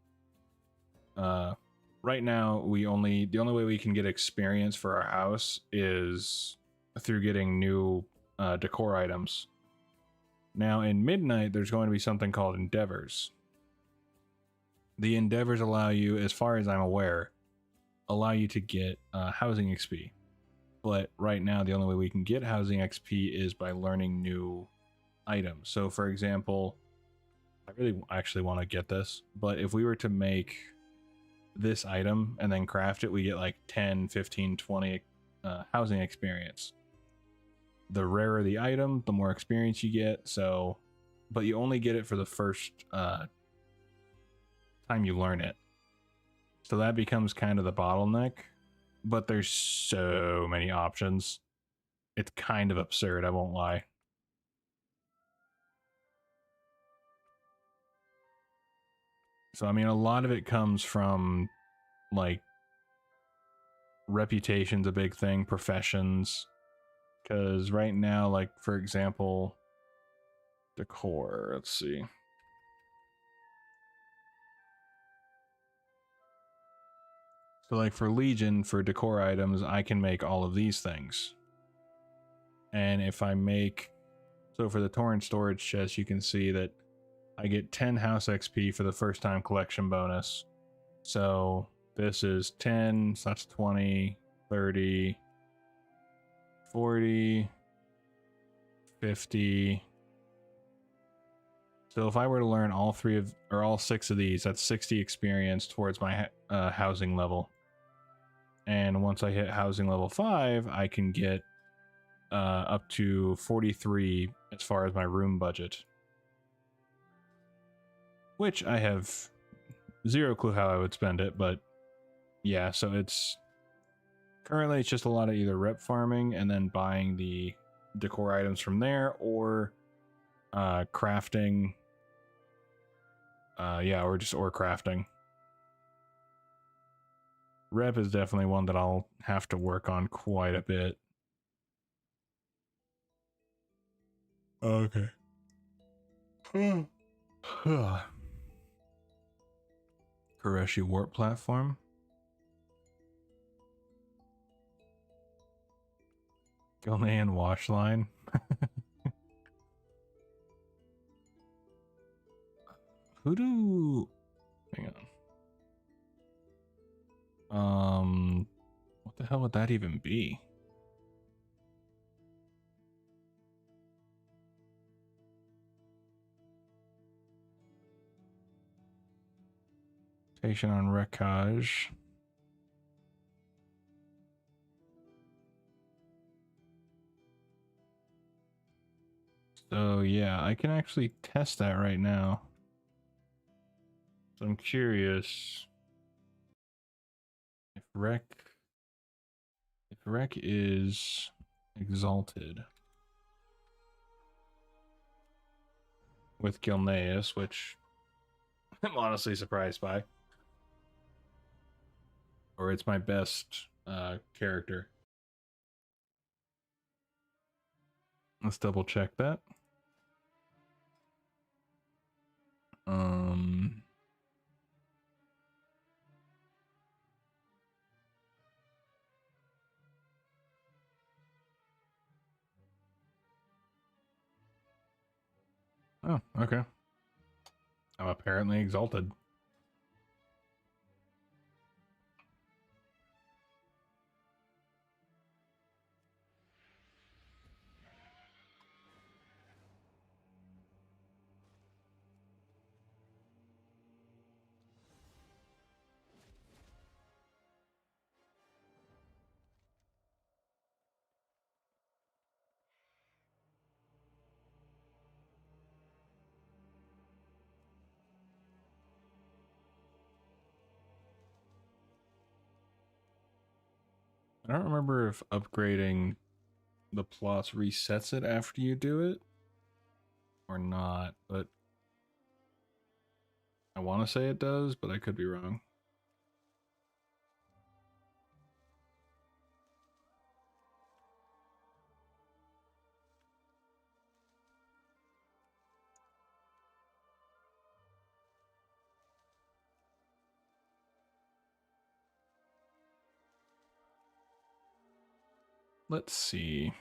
right now, the only way we can get experience for our house is through getting new decor items. Now, in Midnight, there's going to be something called Endeavors. The Endeavors allow you, as far as I'm aware, allow you to get housing XP. But right now, the only way we can get housing XP is by learning new items. So, for example, I really actually want to get this, but if we were to make this item and then craft it, we get like 10, 15, 20 housing experience. The rarer the item, the more experience you get. So, but you only get it for the first time you learn it. So that becomes kind of the bottleneck, but there's so many options. It's kind of absurd, I won't lie. So, I mean, a lot of it comes from, like, reputation's a big thing, professions. Because right now, like, for example, decor, let's see. So, like, for Legion, for decor items, I can make all of these things. And if I make... So, for the Torrent storage chest, you can see that I get 10 house XP for the first time collection bonus. So this is 10, so that's 20, 30, 40, 50. So if I were to learn all 6 of these, that's 60 experience towards my housing level. And once I hit housing level 5, I can get up to 43 as far as my room budget. Which I have zero clue how I would spend it, but yeah, so currently it's just a lot of either rep farming and then buying the decor items from there, or crafting. Or crafting. Rep is definitely one that I'll have to work on quite a bit. Okay. Koreshi warp platform. Gilnean wash line. Who do... Hang on. What the hell would that even be? Station on Wreckage. So yeah, I can actually test that right now. So I'm curious if Wreck is exalted with Gilneas, which I'm honestly surprised by. Or it's my best character. Let's double check that. Oh, okay. I'm apparently exalted. I don't remember if upgrading the plots resets it after you do it or not, but I want to say it does, but I could be wrong. Let's see.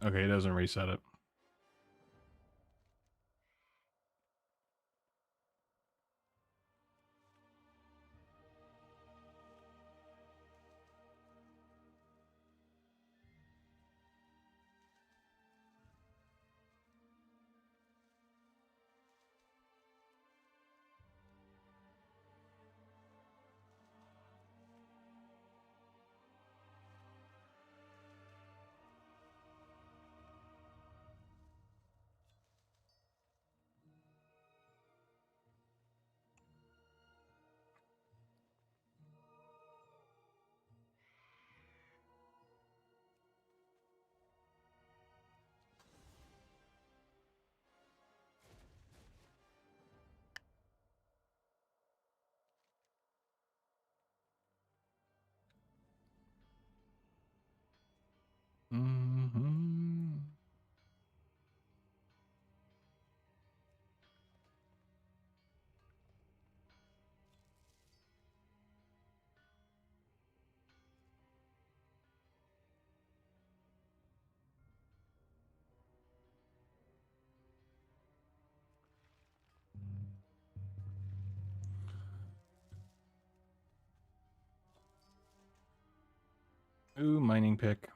Okay, it doesn't reset it. Ooh, mining pick.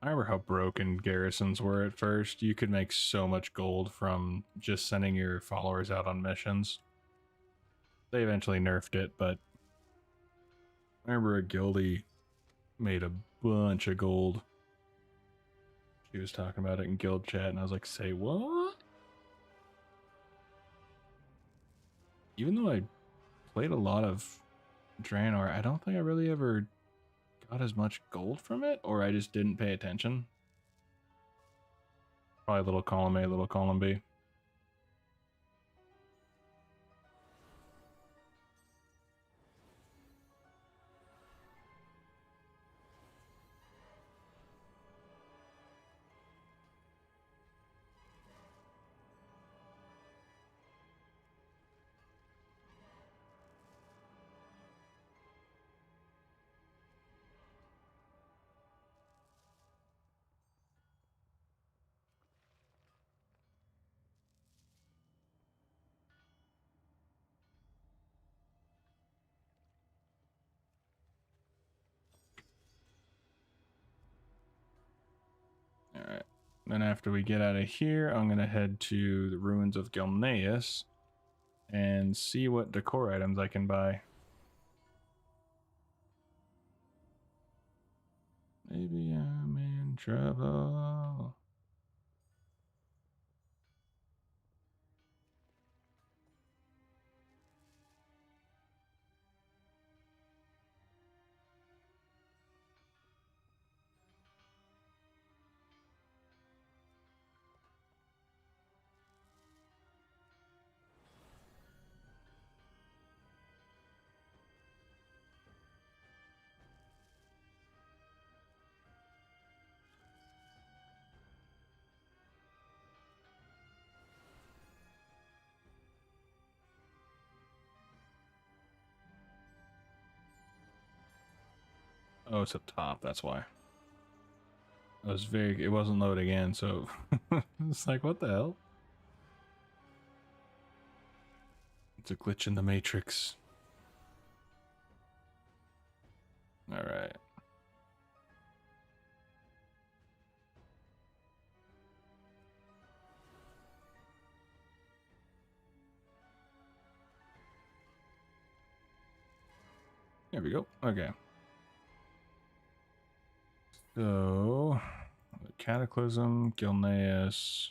I remember how broken garrisons were at first. You could make so much gold from just sending your followers out on missions. They eventually nerfed it, but I remember a guildie made a bunch of gold. She was talking about it in guild chat, and I was like, say what? Even though I played a lot of Draenor, I don't think I really ever got as much gold from it, or I just didn't pay attention. Probably little column A, little column B. Alright. Then after we get out of here, I'm going to head to the ruins of Gilneas and see what decor items I can buy. Maybe I'm in trouble. Oh, it's up top, that's why. It wasn't loading in, so it's like, what the hell? It's a glitch in the matrix. All right. There we go. Okay. So, Cataclysm, Gilneas.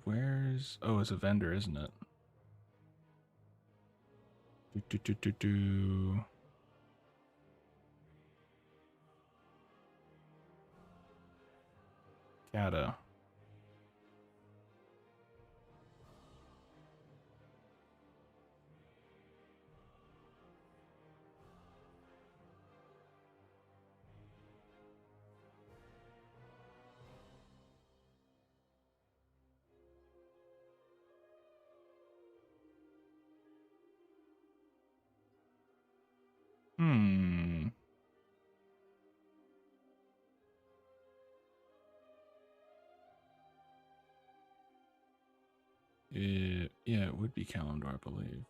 Where's... Oh, it's a vendor, isn't it? Cata. Hmm. Yeah, it would be Kalimdor, I believe.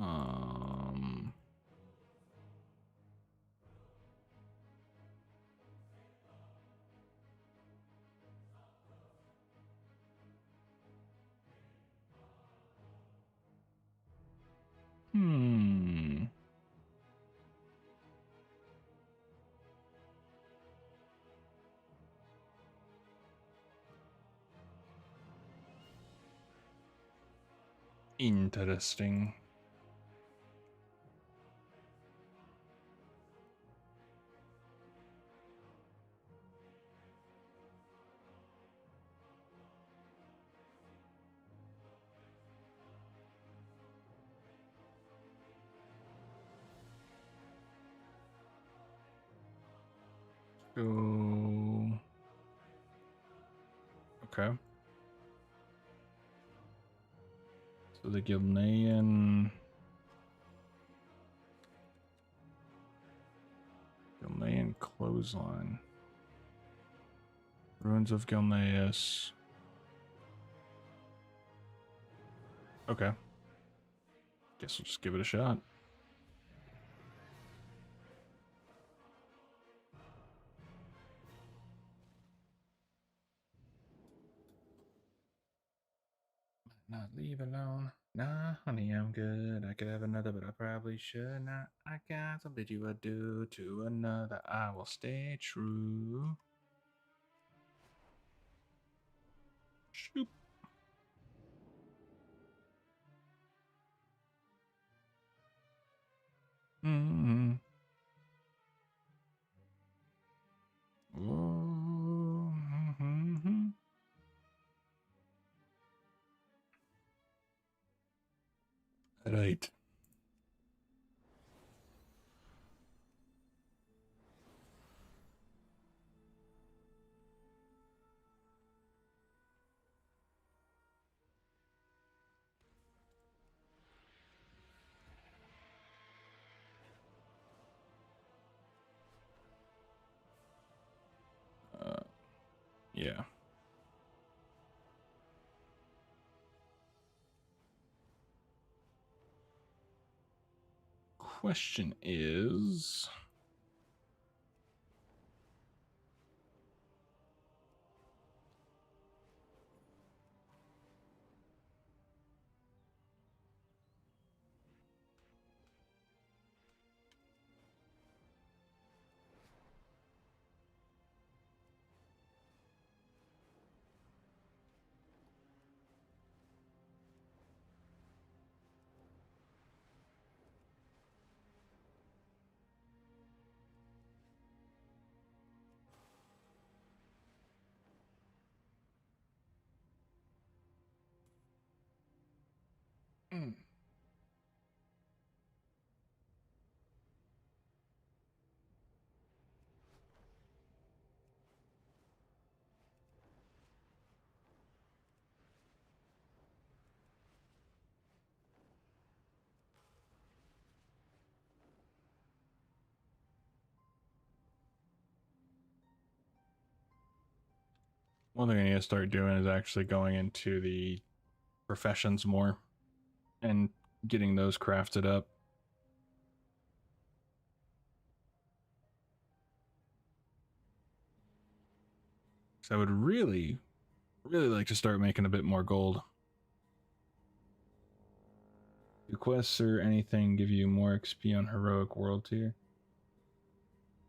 Um. Hmm. Interesting. So, okay. So the Gilnean clothesline. Ruins of Gilneas. Okay. Guess we'll just give it a shot. Not leave alone. Nah, honey, I'm good. I could have another, but I probably should not. I got to bid you adieu to another. I will stay true. Shoop. Mm-hmm. Oh, mm-hmm. Right. Yeah. Question is... Mm. One thing I need to start doing is actually going into the professions more and getting those crafted up. So I would really like to start making a bit more gold. Do quests or anything give you more XP on heroic world tier?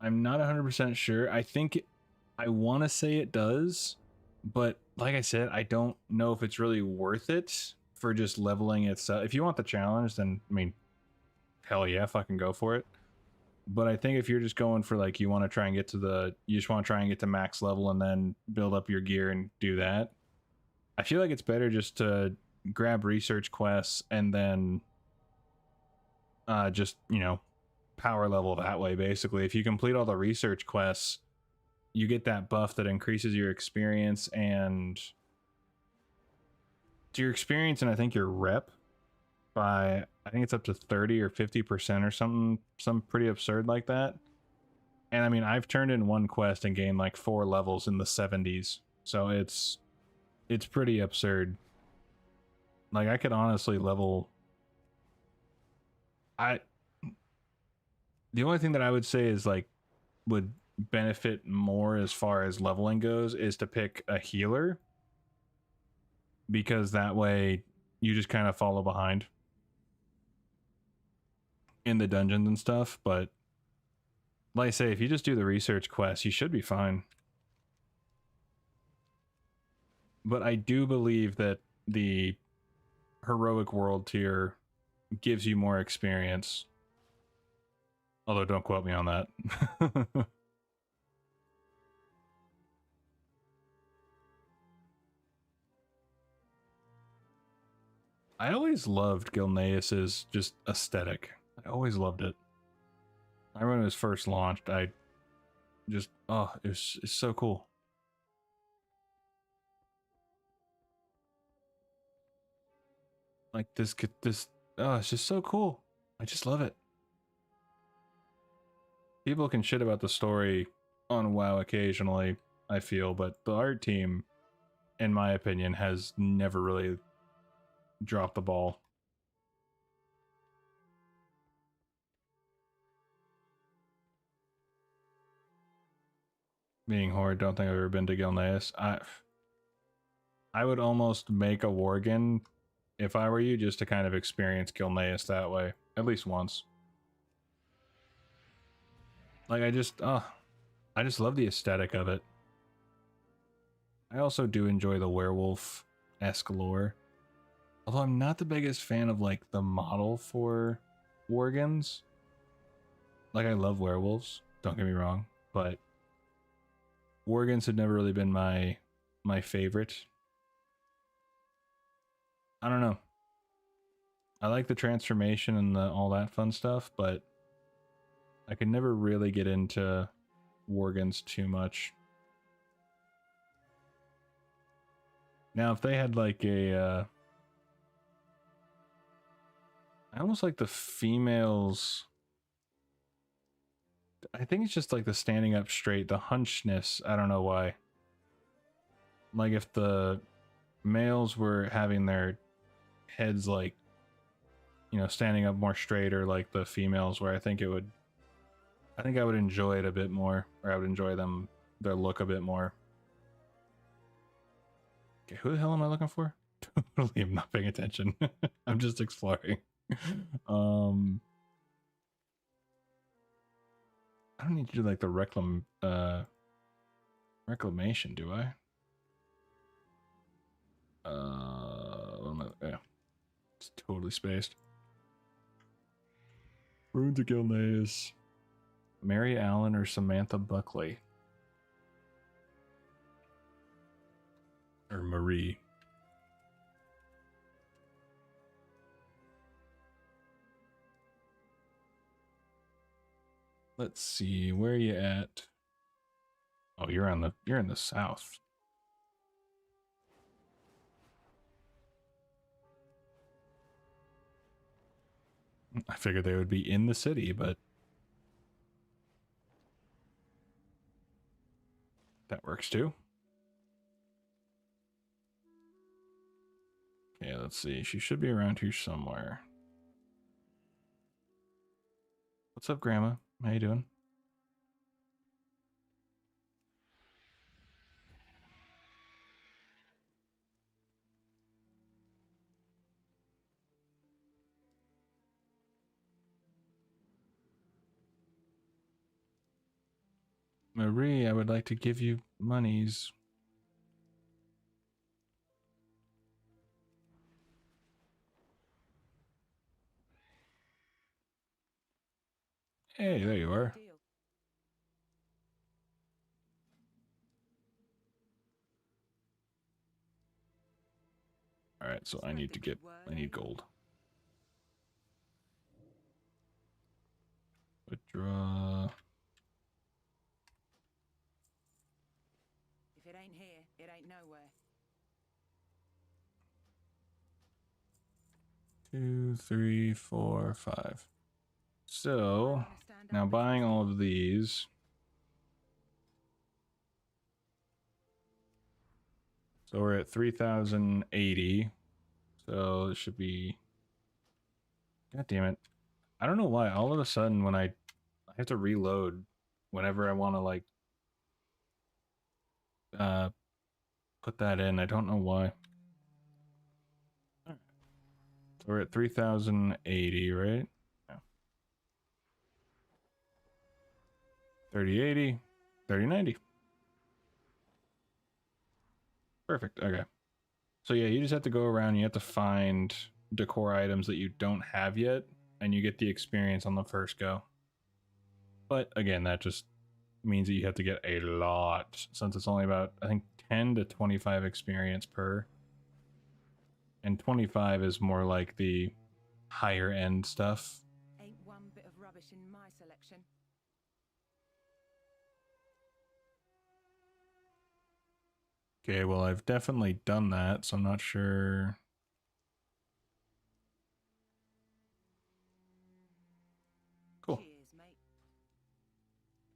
I'm not 100% sure. I think I want to say it does, but like I said, I don't know if it's really worth it for just leveling itself. If you want the challenge, then I mean, hell yeah, fucking go for it. But I think if you're just going for like, you want to try and get to you just want to try and get to max level and then build up your gear and do that, I feel like it's better just to grab research quests and then just, you know, power level that way. Basically, if you complete all the research quests, you get that buff that increases your experience and I think your rep by, I think it's up to 30 or 50% or something pretty absurd like that. And I mean, I've turned in one quest and gained like 4 levels in the 70s, so it's pretty absurd. Like, I could honestly level, the only thing that I would say is like would benefit more as far as leveling goes is to pick a healer, because that way you just kind of follow behind in the dungeons and stuff. But like I say, if you just do the research quest, you should be fine. But I do believe that the heroic world tier gives you more experience, although don't quote me on that. I always loved Gilneas's just aesthetic. I always loved it. I remember when it was first launched, I just, oh, it's so cool. Like this, oh, it's just so cool. I just love it. People can shit about the story on WoW occasionally, I feel, but the art team, in my opinion, has never really dropped the ball. Being Horde, don't think I've ever been to Gilneas. I would almost make a Worgen if I were you, just to kind of experience Gilneas that way, at least once. Like, I just love the aesthetic of it. I also do enjoy the werewolf-esque lore. Although I'm not the biggest fan of, like, the model for Worgens. Like, I love werewolves, don't get me wrong, but Worgens had never really been my favorite. I don't know. I like the transformation and all that fun stuff, but I could never really get into Worgens too much. Now, if they had like a, I almost like the females. I think it's just like the standing up straight, the hunchness. I don't know why. Like if the males were having their heads like, you know, standing up more straight, or like the females, where I think I would enjoy it a bit more, or I would enjoy their look a bit more. Okay, who the hell am I looking for? Totally, I'm not paying attention. I'm just exploring. I don't need to do like the reclamation, do I? Yeah, it's totally spaced. Runes of Gilneas. Mary Allen or Samantha Buckley? Or Marie? Let's see, where are you at? Oh, you're in the south. I figured they would be in the city, but that works too. Okay, let's see. She should be around here somewhere. What's up, Grandma? How you doing? Marie, I would like to give you monies. Hey, there you are. All right, so I need gold. Withdraw. If it ain't here, it ain't nowhere. 2, 3, 4, 5. So now buying all of these. So we're at 3,080. So it should be. God damn it! I don't know why. All of a sudden, when I have to reload, whenever I want to like put that in, I don't know why. So we're at 3,080, right? Yeah. 3080, 3090. Perfect. Okay. So yeah, you just have to go around. You have to find decor items that you don't have yet, and you get the experience on the first go. But again, that just means that you have to get a lot, since it's only about, I think, 10 to 25 experience per. And 25 is more like the higher end stuff. Ain't one bit of rubbish in my selection. Okay, well, I've definitely done that, so I'm not sure. Cool. Cheers, mate.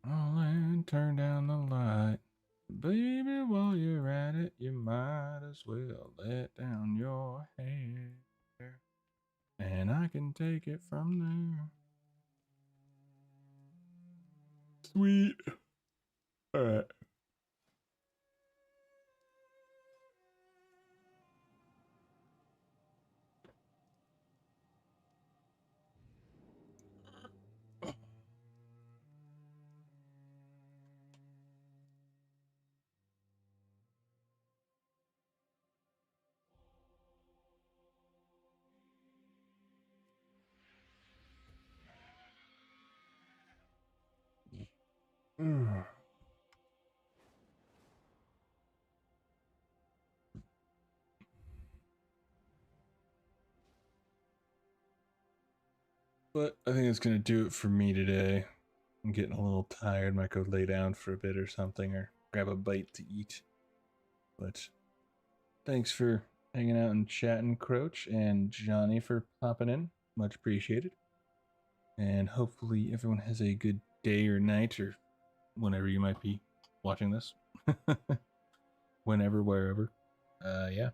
Oh, and turn down the light. Baby, while you're at it, you might as well let down your hair. And I can take it from there. Sweet. Alright. But I think it's going to do it for me today. I'm getting a little tired. Might go lay down for a bit or something, or grab a bite to eat. But thanks for hanging out and chatting, Croach, and Johnny for popping in. Much appreciated. And hopefully everyone has a good day or night, or whenever you might be watching this. Whenever, wherever. Yeah.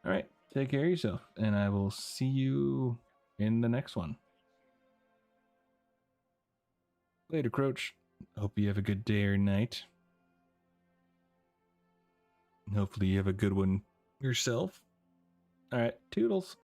All right. Take care of yourself, and I will see you in the next one. Later, Croach. Hope you have a good day or night. And hopefully you have a good one yourself. All right. Toodles.